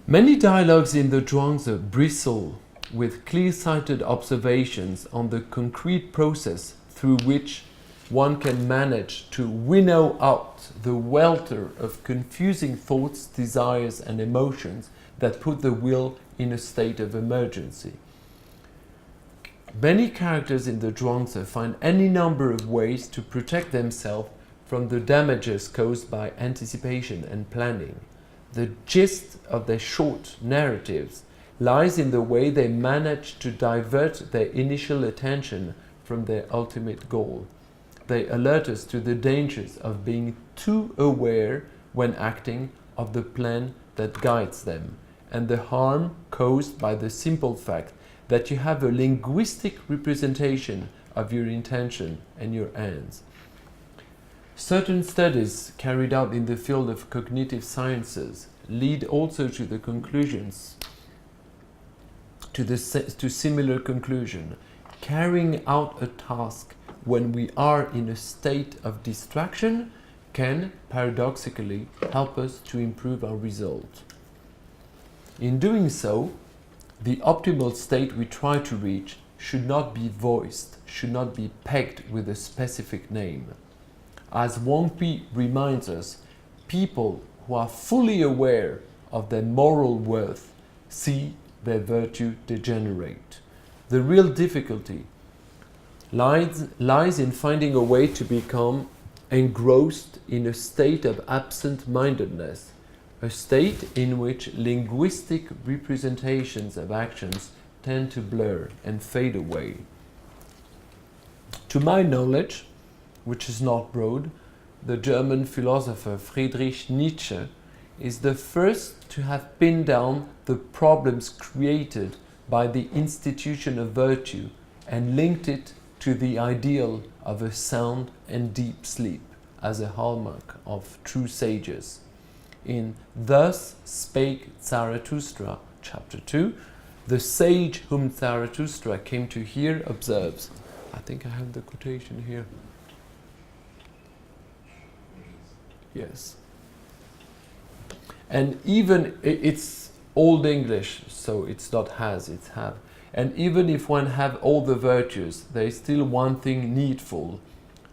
Many dialogues in the Zhuangzi bristle with clear-sighted observations on the concrete process through which one can manage to winnow out the welter of confusing thoughts, desires, and emotions that put the will in a state of emergency. Many characters in the Zhuangzi find any number of ways to protect themselves from the damages caused by anticipation and planning. The gist of their short narratives lies in the way they manage to divert their initial attention from their ultimate goal. They alert us to the dangers of being too aware when acting of the plan that guides them, and the harm caused by the simple fact that you have a linguistic representation of your intention and your ends. Certain studies carried out in the field of cognitive sciences lead also to the conclusions, to similar conclusion. Carrying out a task when we are in a state of distraction can paradoxically help us to improve our result. In doing so, the optimal state we try to reach should not be voiced, should not be pegged with a specific name. As Wang Pi reminds us, people who are fully aware of their moral worth see their virtue degenerate. The real difficulty lies in finding a way to become engrossed in a state of absent-mindedness, a state in which linguistic representations of actions tend to blur and fade away. To my knowledge, which is not broad, the German philosopher Friedrich Nietzsche is the first to have pinned down the problems created by the institution of virtue and linked it to the ideal of a sound and deep sleep as a hallmark of true sages. In Thus Spake Zarathustra, chapter 2, the sage whom Zarathustra came to hear observes, I think I have the quotation here. Yes. And even, it's Old English, so it's not has, it's have. And even if one have all the virtues, there is still one thing needful,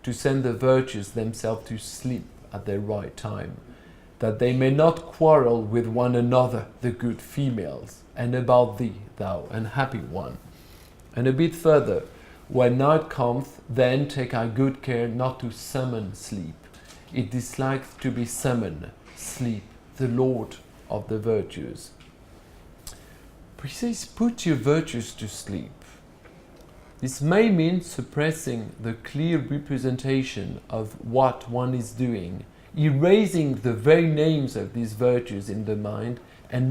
to send the virtues themselves to sleep at their right time, that they may not quarrel with one another, the good females, and about thee, thou unhappy one. And a bit further, when night cometh, then take I good care not to summon sleep. It disliketh to be summoned, sleep, the lord of the virtues. He says, put your virtues to sleep. This may mean suppressing the clear representation of what one is doing, erasing the very names of these virtues in the mind, and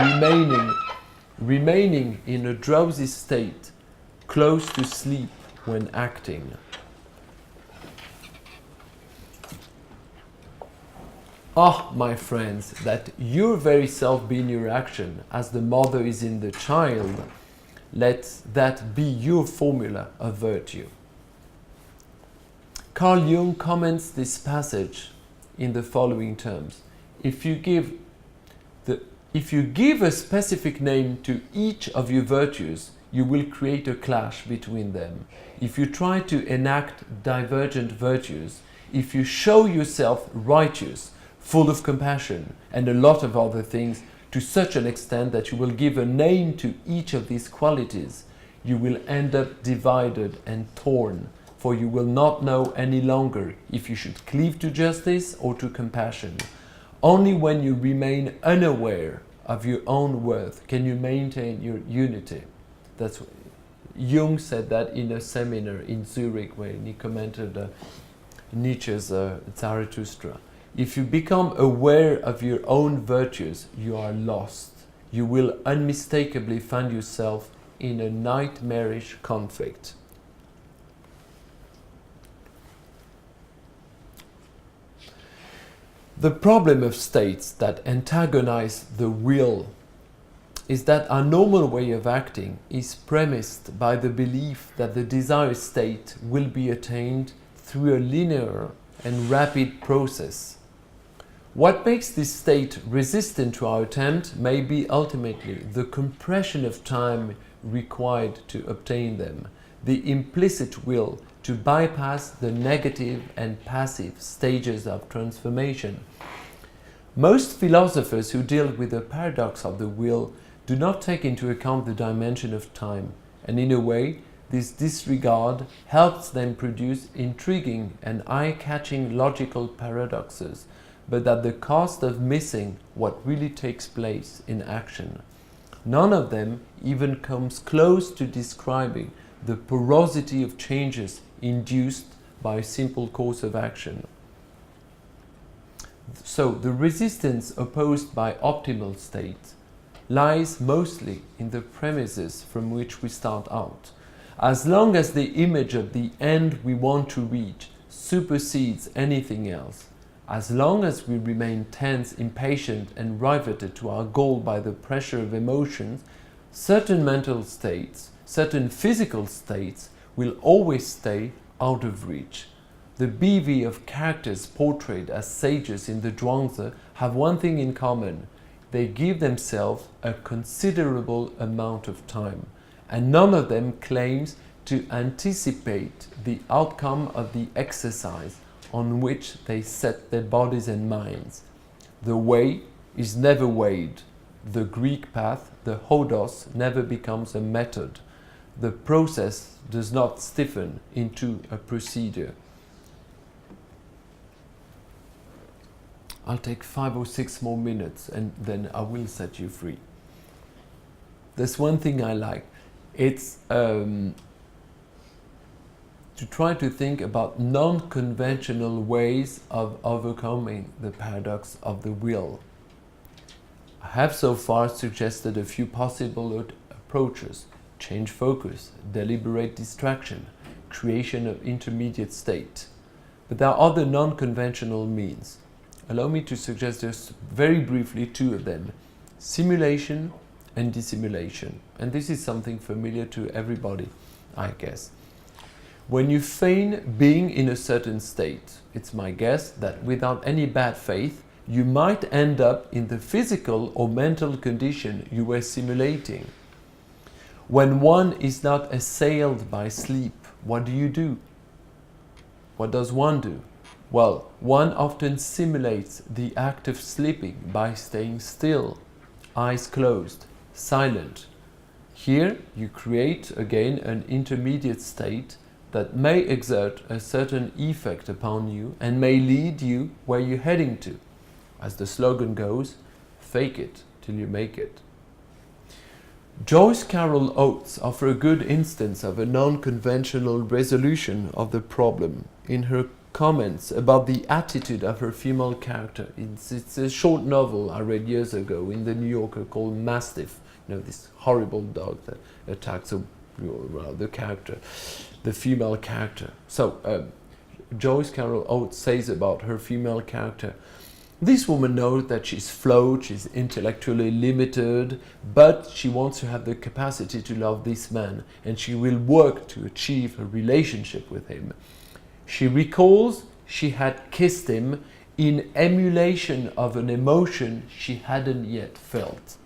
remaining in a drowsy state, close to sleep when acting. Ah, my friends, that your very self be in your action, as the mother is in the child, let that be your formula of virtue. Carl Jung comments this passage in the following terms. If you give a specific name to each of your virtues, you will create a clash between them. If you try to enact divergent virtues, if you show yourself righteous, full of compassion, and a lot of other things, to such an extent that you will give a name to each of these qualities, you will end up divided and torn, for you will not know any longer if you should cleave to justice or to compassion. Only when you remain unaware of your own worth can you maintain your unity. That's Jung said that in a seminar in Zurich when he commented Nietzsche's Zarathustra. If you become aware of your own virtues, you are lost. You will unmistakably find yourself in a nightmarish conflict. The problem of states that antagonize the will is that our normal way of acting is premised by the belief that the desired state will be attained through a linear and rapid process. What makes this state resistant to our attempt may be ultimately the compression of time required to obtain them, the implicit will to bypass the negative and passive stages of transformation. Most philosophers who deal with the paradox of the will do not take into account the dimension of time, and in a way, this disregard helps them produce intriguing and eye-catching logical paradoxes, but at the cost of missing what really takes place in action. None of them even comes close to describing the porosity of changes induced by a simple course of action. So the resistance opposed by optimal state lies mostly in the premises from which we start out. As long as the image of the end we want to reach supersedes anything else, as long as we remain tense, impatient, and riveted to our goal by the pressure of emotions, certain mental states, certain physical states will always stay out of reach. The bevy of characters portrayed as sages in the Zhuangzi have one thing in common. They give themselves a considerable amount of time, and none of them claims to anticipate the outcome of the exercise on which they set their bodies and minds. The way is never weighed. The Greek path, the hodos, never becomes a method. The process does not stiffen into a procedure. I'll take 5 or 6 more minutes and then I will set you free. There's one thing I like. It's to try to think about non-conventional ways of overcoming the paradox of the will. I have so far suggested a few possible approaches: change focus, deliberate distraction, creation of intermediate state. But there are other non-conventional means. Allow me to suggest just very briefly 2 of them: simulation and dissimulation. And this is something familiar to everybody, I guess. When you feign being in a certain state, it's my guess that without any bad faith, you might end up in the physical or mental condition you were simulating. When one is not assailed by sleep, what do? What does one do? Well, one often simulates the act of sleeping by staying still, eyes closed, silent. Here you create again an intermediate state that may exert a certain effect upon you and may lead you where you're heading to. As the slogan goes, fake it till you make it. Joyce Carol Oates offers a good instance of a non-conventional resolution of the problem in her comments about the attitude of her female character. It's a short novel I read years ago in the New Yorker called Mastiff. You know, this horrible dog that attacks the character, the female character. So Joyce Carol Oates says about her female character: this woman knows that she's flawed, she's intellectually limited, but she wants to have the capacity to love this man, and she will work to achieve a relationship with him. She recalls she had kissed him in emulation of an emotion she hadn't yet felt.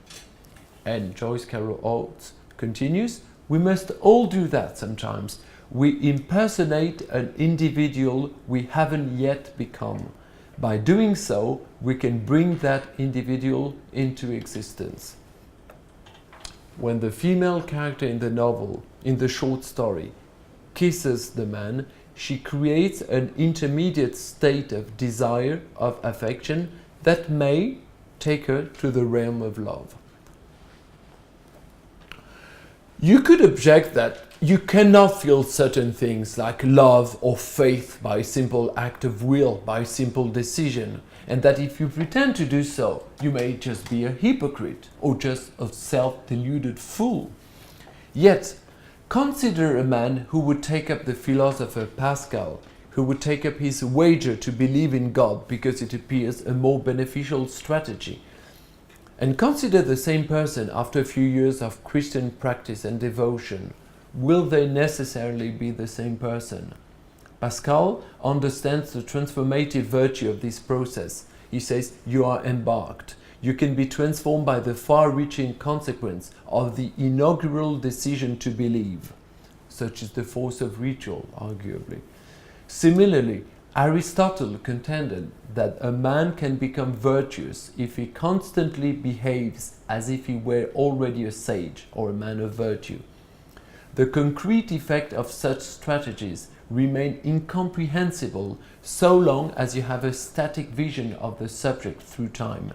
And Joyce Carol Oates continues, we must all do that sometimes. We impersonate an individual we haven't yet become. By doing so, we can bring that individual into existence. When the female character in the novel, in the short story, kisses the man, she creates an intermediate state of desire, of affection, that may take her to the realm of love. You could object that you cannot feel certain things like love or faith by a simple act of will, by a simple decision, and that if you pretend to do so, you may just be a hypocrite or just a self-deluded fool. Yet, consider a man who would take up the philosopher Pascal, who would take up his wager to believe in God because it appears a more beneficial strategy. And consider the same person after a few years of Christian practice and devotion. Will they necessarily be the same person? Pascal understands the transformative virtue of this process. He says, you are embarked. You can be transformed by the far-reaching consequence of the inaugural decision to believe. Such is the force of ritual, arguably. Similarly, Aristotle contended that a man can become virtuous if he constantly behaves as if he were already a sage or a man of virtue. The concrete effect of such strategies remain incomprehensible so long as you have a static vision of the subject through time.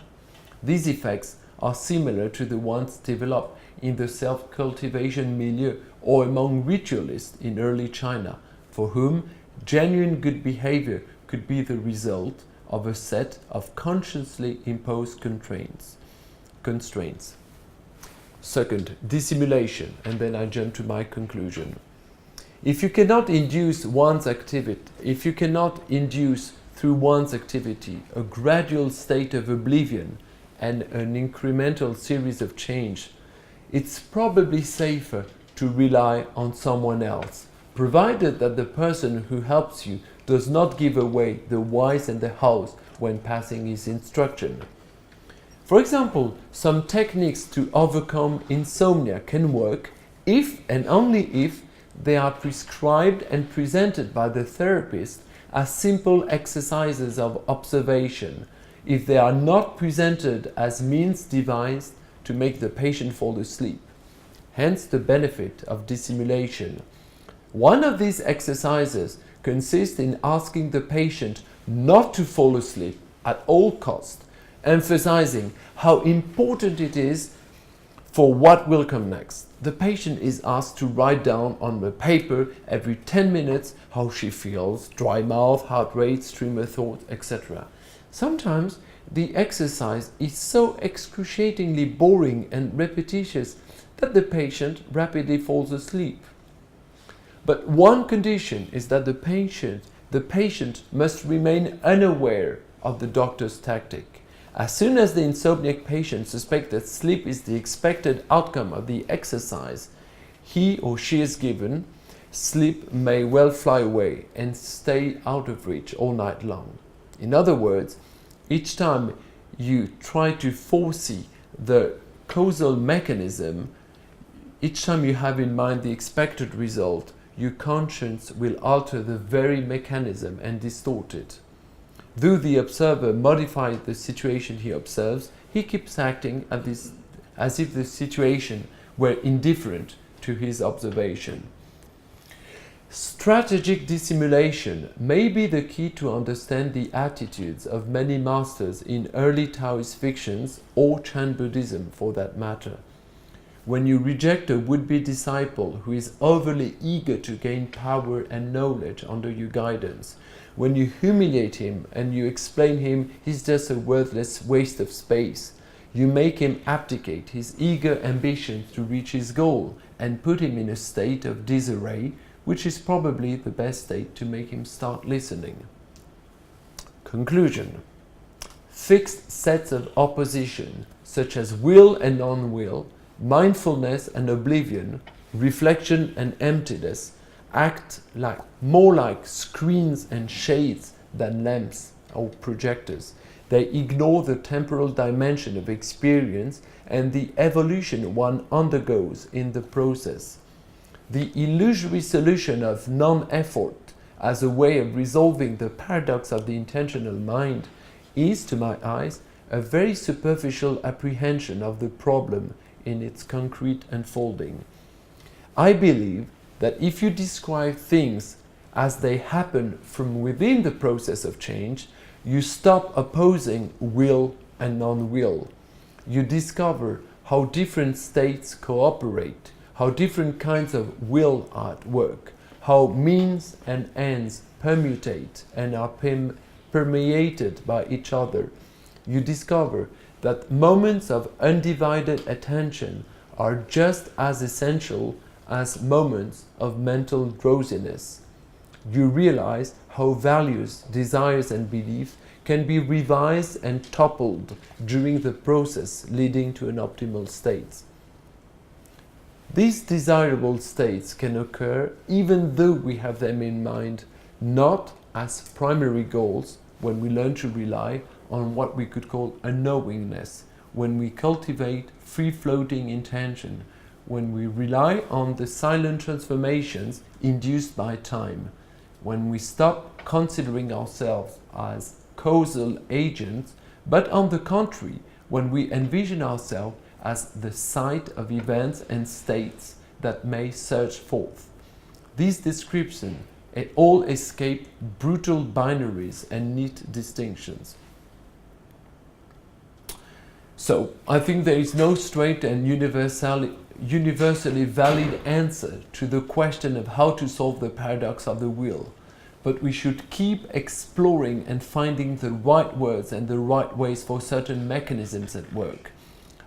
These effects are similar to the ones developed in the self-cultivation milieu or among ritualists in early China, for whom genuine good behavior could be the result of a set of consciously imposed constraints. Second, dissimulation, and then I jump to my conclusion. If you cannot induce through one's activity a gradual state of oblivion and an incremental series of change, it's probably safer to rely on someone else, provided that the person who helps you does not give away the whys and the hows when passing his instruction. For example, some techniques to overcome insomnia can work if and only if they are prescribed and presented by the therapist as simple exercises of observation, if they are not presented as means devised to make the patient fall asleep. Hence the benefit of dissimulation. One of these exercises consists in asking the patient not to fall asleep at all costs, emphasizing how important it is for what will come next. The patient is asked to write down on the paper every 10 minutes how she feels, dry mouth, heart rate, stream of thought, etc. Sometimes the exercise is so excruciatingly boring and repetitious that the patient rapidly falls asleep. But one condition is that the patient must remain unaware of the doctor's tactic. As soon as the insomniac patient suspects that sleep is the expected outcome of the exercise he or she is given, sleep may well fly away and stay out of reach all night long. In other words, each time you try to foresee the causal mechanism, each time you have in mind the expected result, your conscience will alter the very mechanism and distort it. Though the observer modifies the situation he observes, he keeps acting as if the situation were indifferent to his observation. Strategic dissimulation may be the key to understand the attitudes of many masters in early Taoist fictions or Chan Buddhism for that matter. When you reject a would-be disciple who is overly eager to gain power and knowledge under your guidance, when you humiliate him and you explain him he's just a worthless waste of space, you make him abdicate his eager ambition to reach his goal and put him in a state of disarray, which is probably the best state to make him start listening. Conclusion. Fixed sets of opposition, such as will and non-will, mindfulness and oblivion, reflection and emptiness, act more like screens and shades than lamps or projectors. They ignore the temporal dimension of experience and the evolution one undergoes in the process. The illusory solution of non-effort as a way of resolving the paradox of the intentional mind is, to my eyes, a very superficial apprehension of the problem in its concrete unfolding. I believe that if you describe things as they happen from within the process of change, you stop opposing will and non-will. You discover how different states cooperate, how different kinds of will are at work, how means and ends permutate and are permeated by each other. You discover that moments of undivided attention are just as essential as moments of mental drowsiness. You realize how values, desires and beliefs can be revised and toppled during the process leading to an optimal state. These desirable states can occur even though we have them in mind not as primary goals when we learn to rely on what we could call a knowingness, when we cultivate free-floating intention, when we rely on the silent transformations induced by time, when we stop considering ourselves as causal agents, but on the contrary, when we envision ourselves as the site of events and states that may surge forth. These descriptions all escape brutal binaries and neat distinctions. So, I think there is no straight and universally valid answer to the question of how to solve the paradox of the will, but we should keep exploring and finding the right words and the right ways for certain mechanisms at work.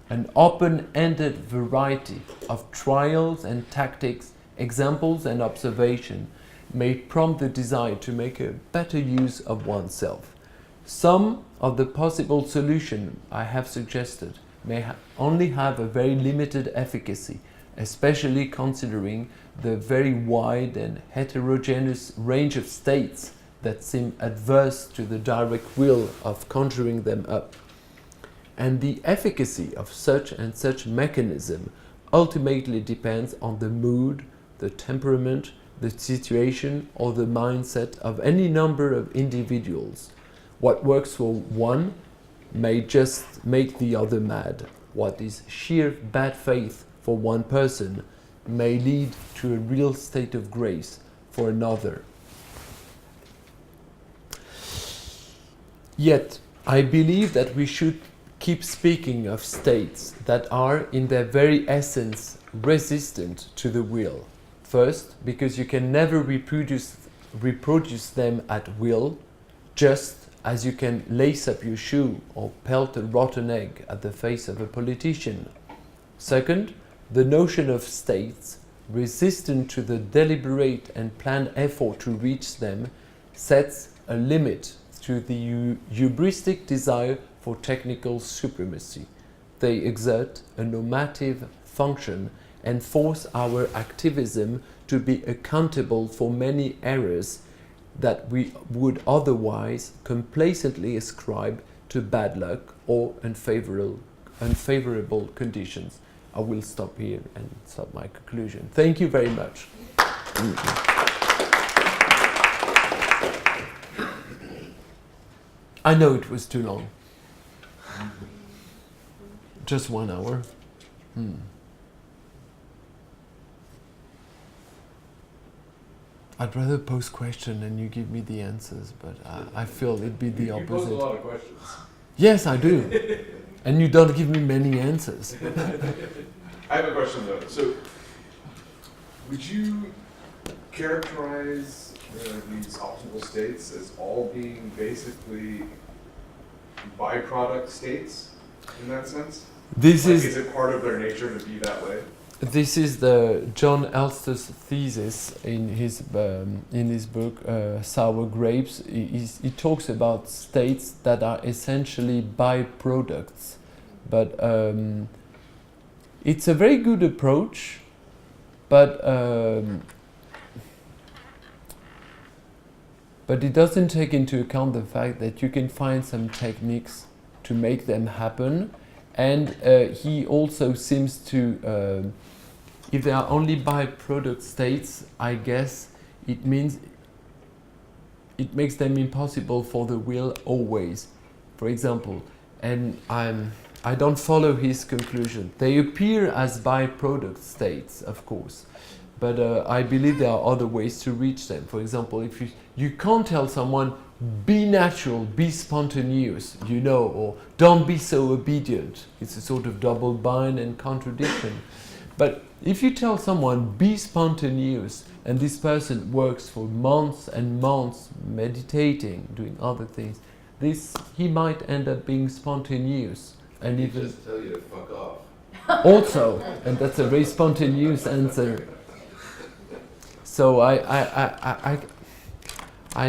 An open-ended variety of trials and tactics, examples and observation may prompt the desire to make a better use of oneself. Some of the possible solutions I have suggested may only have a very limited efficacy, especially considering the very wide and heterogeneous range of states that seem adverse to the direct will of conjuring them up. And the efficacy of such and such mechanism ultimately depends on the mood, the temperament, the situation, or the mindset of any number of individuals. What works for one may just make the other mad. What is sheer bad faith for one person may lead to a real state of grace for another. Yet, I believe that we should keep speaking of states that are, in their very essence, resistant to the will. First, because you can never reproduce them at will, just as you can lace up your shoe or pelt a rotten egg at the face of a politician. Second, the notion of states, resistant to the deliberate and planned effort to reach them, sets a limit to the hubristic desire for technical supremacy. They exert a normative function and force our activism to be accountable for many errors that we would otherwise complacently ascribe to bad luck or unfavorable conditions. I will stop here and stop my conclusion. Thank you very much. I know it was too long. Just 1 hour. I'd rather pose questions and you give me the answers, but I feel it'd be the opposite. You pose a lot of questions. Yes, I do. And you don't give me many answers. I have a question though. So, would you characterize these optimal states as all being basically byproduct states in that sense? Is it part of their nature to be that way? This is the John Elster's thesis in his book Sour Grapes. He talks about states that are essentially byproducts, but it's a very good approach, but it doesn't take into account the fact that you can find some techniques to make them happen, and he also seems to if they are only byproduct states, I guess it means it makes them impossible for the will always. For example, and I don't follow his conclusion. They appear as byproduct states, of course, but I believe there are other ways to reach them. For example, if you can't tell someone, be natural, be spontaneous, or don't be so obedient. It's a sort of double bind and contradiction. But if you tell someone, be spontaneous, and this person works for months and months meditating, doing other things, he might end up being spontaneous. And even just tell you to fuck off. Also, and that's a very spontaneous answer. So I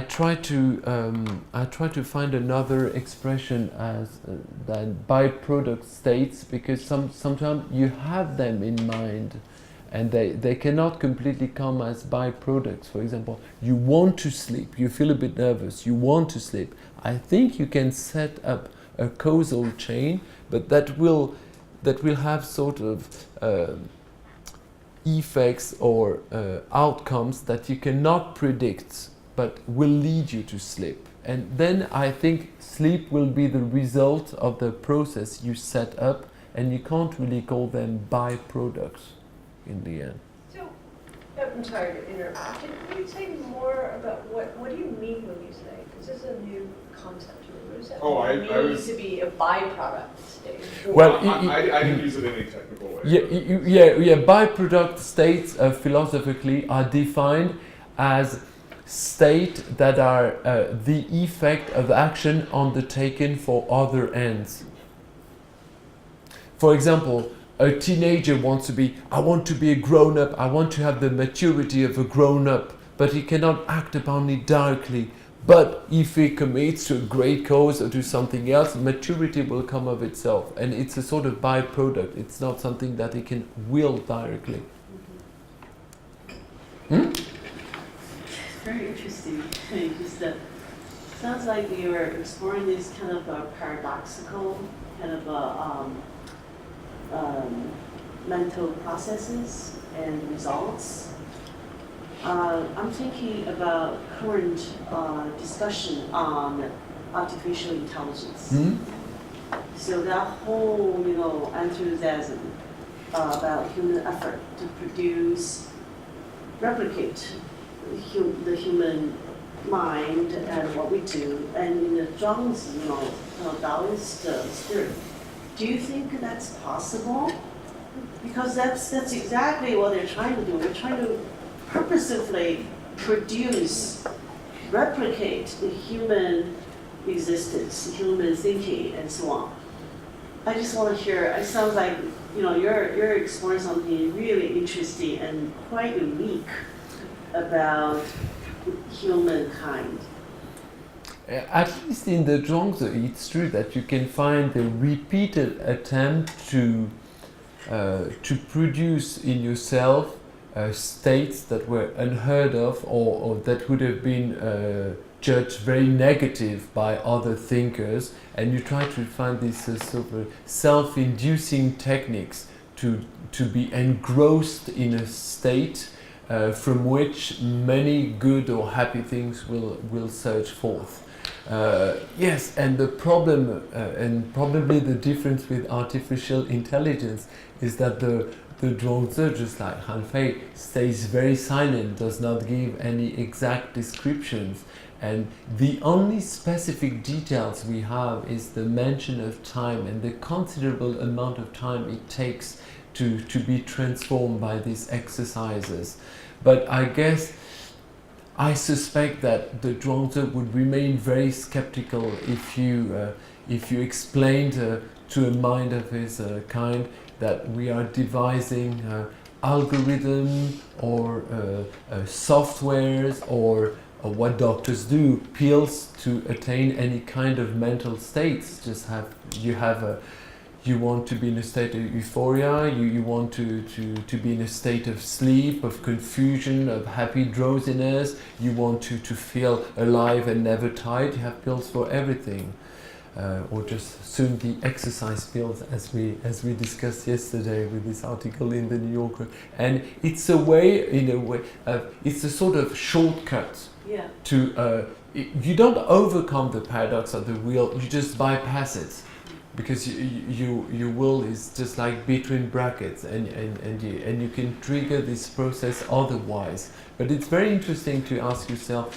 try to find another expression as than byproduct states, because sometimes you have them in mind and they cannot completely come as byproducts. For example, you want to sleep, you feel a bit nervous, you want to sleep. I think you can set up a causal chain, but that will have sort of effects or outcomes that you cannot predict, but will lead you to sleep. And then I think sleep will be the result of the process you set up, and you can't really call them byproducts in the end. I'm sorry to interrupt. Can you say more about what do you mean when you say? Because this is a new concept to me. What does that mean to be a byproduct state? Well, I didn't use it in any technical way. yeah. Byproduct states philosophically are defined as state that are the effect of action undertaken for other ends. For example, a teenager wants to be, I want to be a grown-up, I want to have the maturity of a grown-up, but he cannot act upon it directly. But if he commits to a great cause or to something else, maturity will come of itself. And it's a sort of byproduct. It's not something that he can will directly. Very interesting. Just sounds like you were exploring this kind of a paradoxical kind of mental processes and results. I'm thinking about current discussion on artificial intelligence. So that whole, enthusiasm about human effort to produce, replicate the human mind and what we do, and in the Zhuang's, Taoist spirit. Do you think that's possible? Because that's exactly what they're trying to do. They're trying to purposefully produce, replicate the human existence, human thinking, and so on. I just want to hear. It sounds like you're exploring something really interesting and quite unique about humankind. At least in the Zhuangzi, it's true that you can find a repeated attempt to produce in yourself states that were unheard of or that would have been judged very negative by other thinkers, and you try to find these sort of self-inducing techniques to be engrossed in a state from which many good or happy things will surge forth. Yes, and the problem, and probably the difference with artificial intelligence, is that the Zhuangzi, just like Han Fei, stays very silent, does not give any exact descriptions, and the only specific details we have is the mention of time and the considerable amount of time it takes to be transformed by these exercises. But I suspect that the Zhuangzi would remain very skeptical if you explained to a mind of his kind that we are devising algorithm or softwares or what doctors do, pills to attain any kind of mental states. You want to be in a state of euphoria, you want to be in a state of sleep, of confusion, of happy drowsiness, you want to feel alive and never tired, you have pills for everything. Or just soon the exercise pills, as we discussed yesterday with this article in the New Yorker. And it's a way, it's a sort of shortcut to, you don't overcome the paradox of the will, you just bypass it. Because your will is just like between brackets, and you can trigger this process otherwise. But it's very interesting to ask yourself.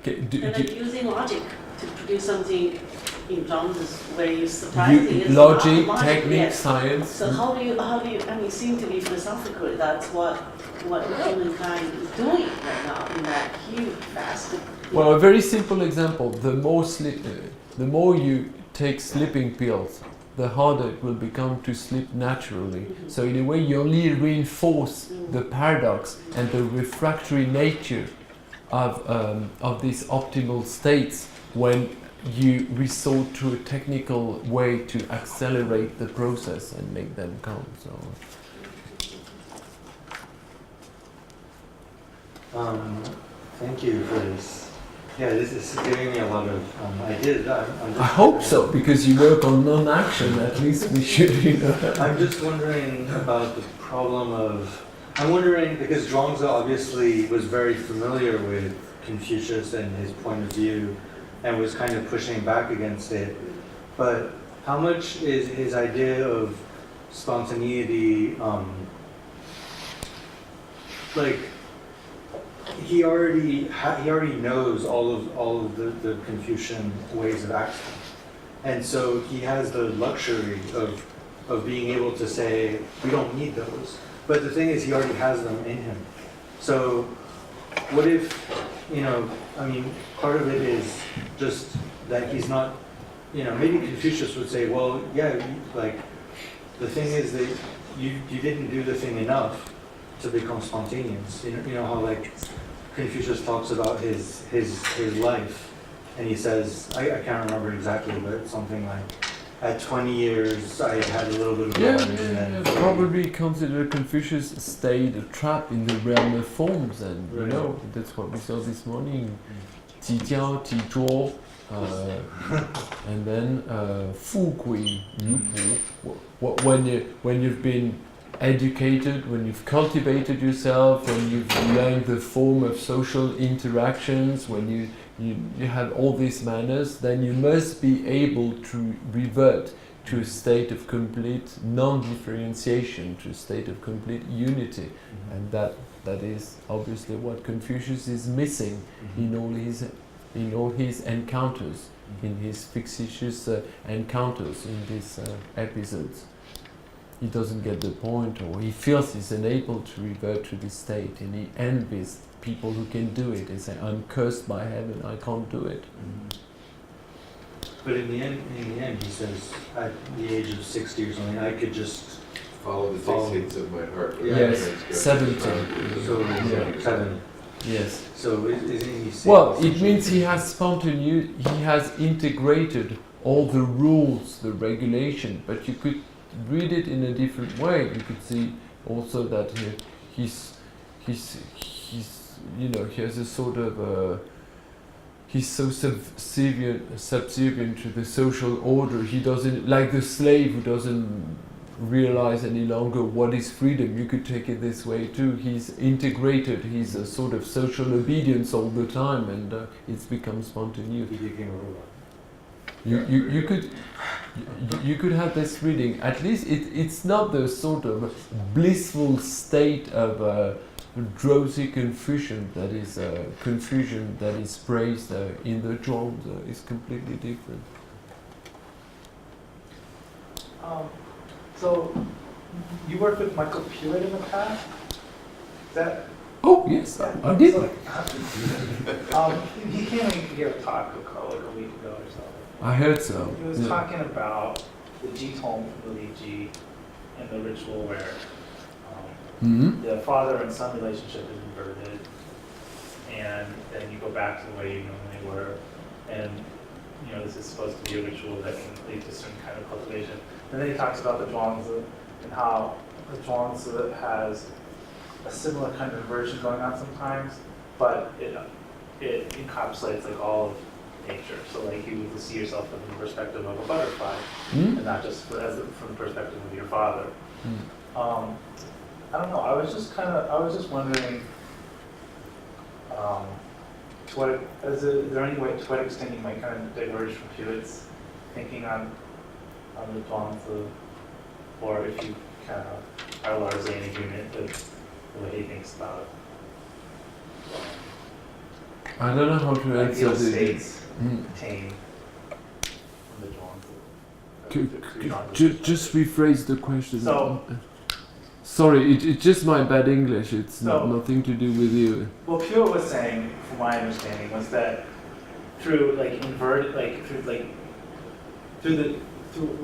Using logic to produce something in Zhuangzi's way is surprising. Logic, technique, science. So how do you? I mean, it seems to be philosophically that's what humankind is doing right now in that huge, vast. Well, a very simple example: the more you take sleeping pills, the harder it will become to sleep naturally. So in a way, you only reinforce the paradox and the refractory nature of these optimal states when you resort to a technical way to accelerate the process and make them come. So. Thank you for this. Yeah, this is giving me a lot of ideas. I hope so, because you work on non-action. At least we should, I'm just wondering about the problem of. I'm wondering because Zhuangzi obviously was very familiar with Confucius and his point of view, and was kind of pushing back against it. But how much is his idea of spontaneity, like he already knows all of the Confucian ways of acting, and so he has the luxury of being able to say we don't need those. But the thing is, he already has them in him. So what if, I mean, part of it is just that he's not, maybe Confucius would say, well, yeah, like the thing is that you didn't do the thing enough to become spontaneous. You know how like Confucius talks about his life, and he says, I can't remember exactly, but it's something like, at 20 years I had a little bit of knowledge, and then probably consider Confucius stayed trapped in the realm of forms, and that's what we saw this morning. 几教几拙 and then 富贵于朴 when you've been educated, when you've cultivated yourself, when you've learned the form of social interactions, when you have all these manners, then you must be able to revert to a state of complete non-differentiation, to a state of complete unity. And that is obviously what Confucius is missing in all his encounters, in his fictitious encounters in these episodes. He doesn't get the point, or he feels he's unable to revert to this state, and he envies people who can do it. They say, I'm cursed by heaven, I can't do it. But in the end, he says, at the age of 60 or something, I could just Follow the dictates of my heart. Yes, 70. So, 7. Yes. So isn't he saying? Well, it means he has spontaneous, he has integrated all the rules, the regulation, but you could read it in a different way. You could see also that he's he has a sort of he's so subservient to the social order. He doesn't, like the slave who doesn't realize any longer what is freedom. You could take it this way too. He's integrated. He's a sort of social obedience all the time, and it's become spontaneous. He became a robot. You could have this reading. At least it's not the sort of blissful state of drowsy confusion that is praised in the Zhuangzi. Is completely different. So, you worked with Michael Pewitt in the past? Is that? Oh yes, I did. He came and gave a talk like a week ago or so. I heard so. He was talking about the G-tone from the Li Ji and the ritual where the father and son relationship is inverted, and then you go back to the way you normally were, and this is supposed to be a ritual that can lead to a certain kind of cultivation. And then he talks about the Zhuangzi and how the Zhuangzi has a similar kind of inversion going on sometimes, but it encapsulates like all of nature. So like you would see yourself from the perspective of a butterfly, and not just from the perspective of your father. I don't know. I was just wondering, is there any way to what extent you might kind of diverge from Pewitt's thinking on the Zhuangzi, or if you kind of are largely in agreement with the way he thinks about it? I don't know how to answer Ideal this. states obtained from the Zhuangzi. Just rephrase the question. So- Sorry, it's just my bad English. It's No. nothing to do with you. Well, Pewitt was saying, from my understanding, was that through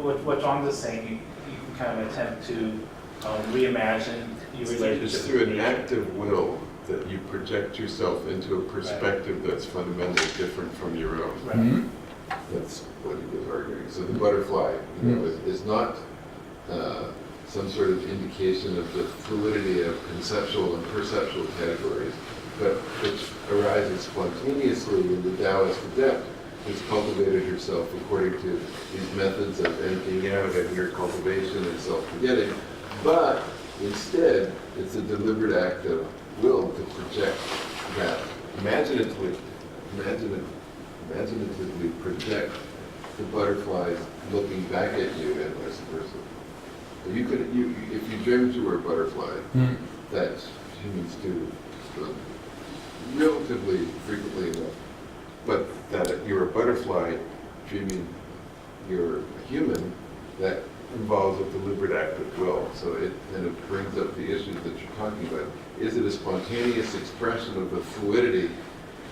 what Zhuangzi is saying, you can kind of attempt to reimagine your relationship. It's through with an nature. act of will that you project yourself into a perspective that's fundamentally different from your own. Right. That's what he was arguing. So the butterfly is not some sort of indication of the fluidity of conceptual and perceptual categories, but which arises spontaneously in the Taoist adept who's cultivated herself according to these methods of emptying out and inner cultivation and self-forgetting. But instead, it's a deliberate act of will to project that imaginatively project the butterflies looking back at you and vice versa. So if you dreamed you were a butterfly, that humans do relatively frequently enough. But that you're a butterfly dreaming you're a human, that involves a deliberate act of will. So it kind of brings up the issues that you're talking about. Is it a spontaneous expression of the fluidity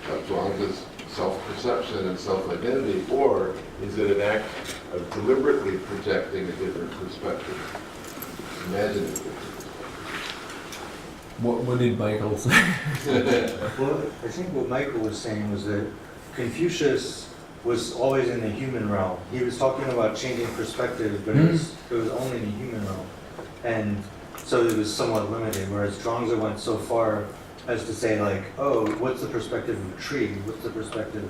of Zhuangzi's self-perception and self-identity, or is it an act of deliberately projecting a different perspective, imaginatively? What did Michael say? Well, I think what Michael was saying was that Confucius was always in the human realm. He was talking about changing perspective, but it was only in the human realm. And so it was somewhat limited, whereas Zhuangzi went so far as to say, like, oh, what's the perspective of a tree? What's the perspective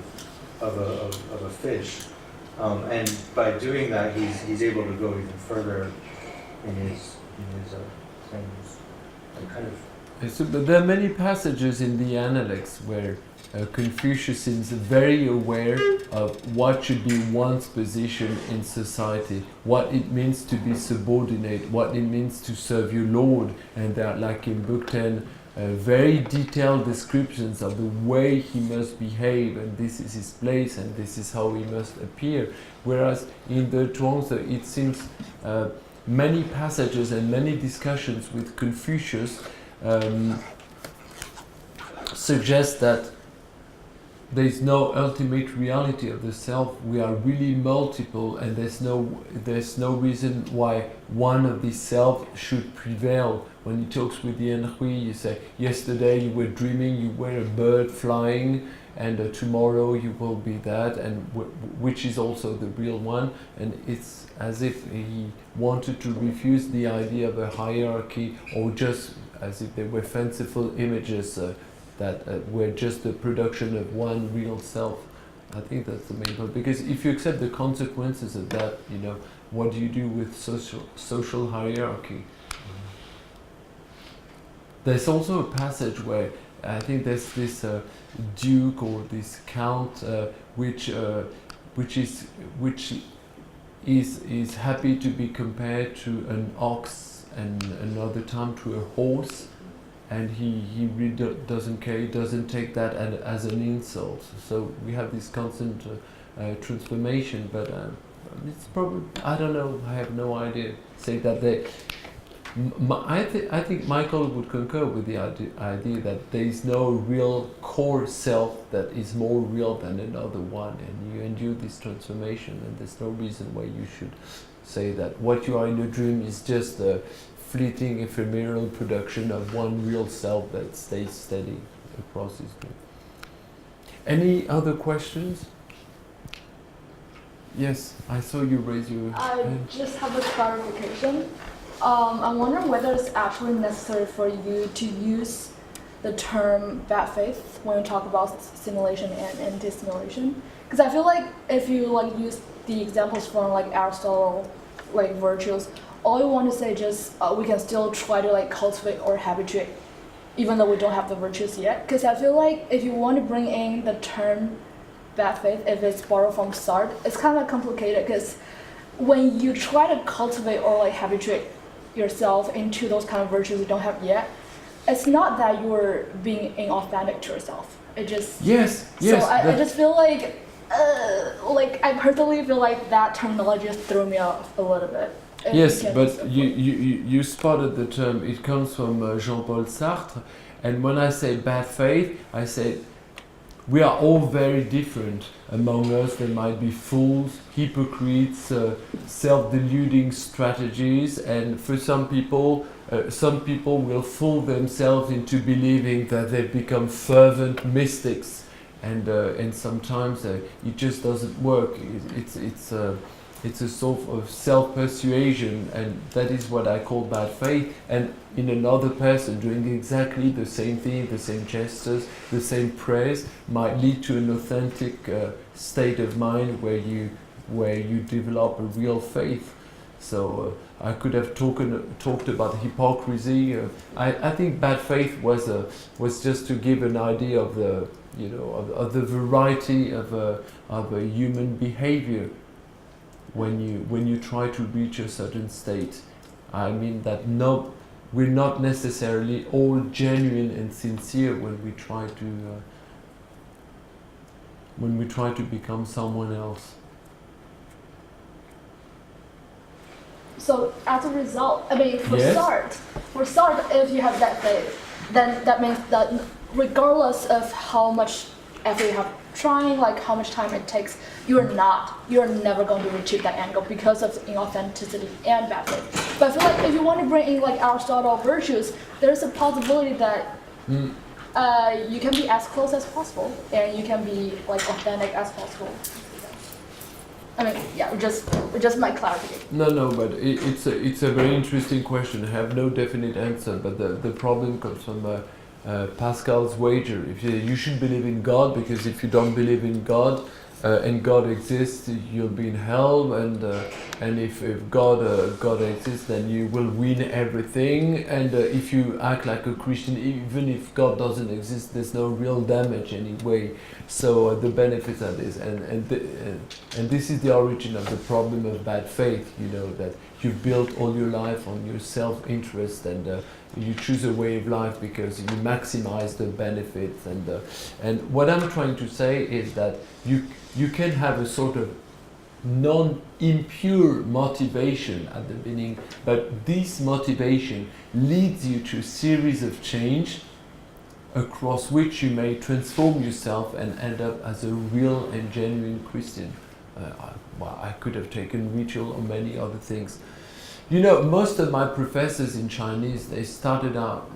of a fish? And by doing that, he's able to go even further in his things. And kind of. But there are many passages in the Analects where Confucius is very aware of what should be one's position in society, what it means to be subordinate, what it means to serve your Lord, and there are, like in Book 10, very detailed descriptions of the way he must behave, and this is his place, and this is how he must appear. Whereas in the Zhuangzi, it seems many passages and many discussions with Confucius suggest that there is no ultimate reality of the self. We are really multiple, and there's no reason why one of these self should prevail. When he talks with the Henri, you say, yesterday you were dreaming you were a bird flying, and tomorrow you will be that, and which is also the real one. And it's as if he wanted to refuse the idea of a hierarchy, or just as if they were fanciful images that were just the production of one real self. I think that's the main point, because if you accept the consequences of that, what do you do with social hierarchy? There's also a passage where I think there's this duke or this count which is happy to be compared to an ox, and another time to a horse. And he really doesn't care, he doesn't take that as an insult. So we have this constant transformation, but it's probably, I don't know, I have no idea. Say that they, I think Michael would concur with the idea that there is no real core self that is more real than another one, and you endure this transformation, and there's no reason why you should say that what you are in a dream is just a fleeting, ephemeral production of one real self that stays steady across his dream. Any other questions? Yes, I saw you raise your hand. I just have a clarification. I'm wondering whether it's actually necessary for you to use the term bad faith when you talk about simulation and dissimulation. Because I feel like if you use the examples from Aristotle, virtues, all you want to say just we can still try to cultivate or habituate, even though we don't have the virtues yet. Because I feel like if you want to bring in the term bad faith, if it's borrowed from Sartre, it's kind of complicated, because when you try to cultivate or habituate yourself into those kind of virtues you don't have yet, it's not that you're being inauthentic to yourself. It just yes. So I just feel I personally feel like that terminology just threw me off a little bit. Yes, but you spotted the term. It comes from Jean-Paul Sartre, and when I say bad faith, I say we are all very different. Among us, there might be fools, hypocrites, self-deluding strategies, and for some people will fool themselves into believing that they've become fervent mystics, and sometimes it just doesn't work. It's a sort of self-persuasion, and that is what I call bad faith. And in another person doing exactly the same thing, the same gestures, the same prayers, might lead to an authentic state of mind where you develop a real faith. So I could have talked about hypocrisy. I think bad faith was just to give an idea of the of the variety of a human behavior. When you try to reach a certain state, I mean that we're not necessarily all genuine and sincere when we try to become someone else. So as a result, I mean, for Yes. start, if you have that faith, then that means that regardless of how much effort you have trying, like how much time it takes, you're never going to achieve that angle because of inauthenticity and bad faith. But I feel like if you want to bring in like Aristotle virtues, there's a possibility that you can be as close as possible and you can be like authentic as possible. I mean, yeah, just my clarification. No, but it's a very interesting question. I have no definite answer, but the problem comes from Pascal's wager. If you should believe in God, because if you don't believe in God and God exists, you'll be in hell, and if God exists, then you will win everything. And if you act like a Christian, even if God doesn't exist, there's no real damage anyway. So the benefits are this, and this is the origin of the problem of bad faith. You know, that you've built all your life on your self-interest, and you choose a way of life because you maximize the benefits. And what I'm trying to say is that you can have a sort of non-impure motivation at the beginning, but this motivation leads you to a series of change across which you may transform yourself and end up as a real and genuine Christian. I could have taken ritual or many other things. You know, most of my professors in Chinese, they started out,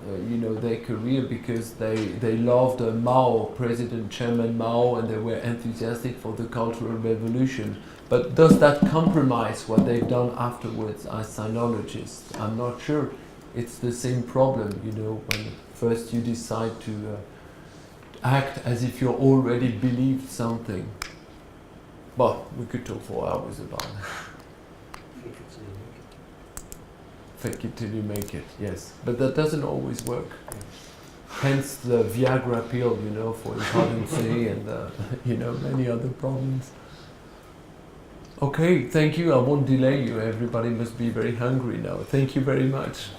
their career because they loved Mao, President Chairman Mao, and they were enthusiastic for the Cultural Revolution. But does that compromise what they've done afterwards as sinologists? I'm not sure. It's the same problem, when first you decide to act as if you already believed something. Well, we could talk for hours about it. Fake it till you make it, yes. But that doesn't always work. Hence the Viagra pill, for impotency and, many other problems. Okay, thank you. I won't delay you. Everybody must be very hungry now. Thank you very much.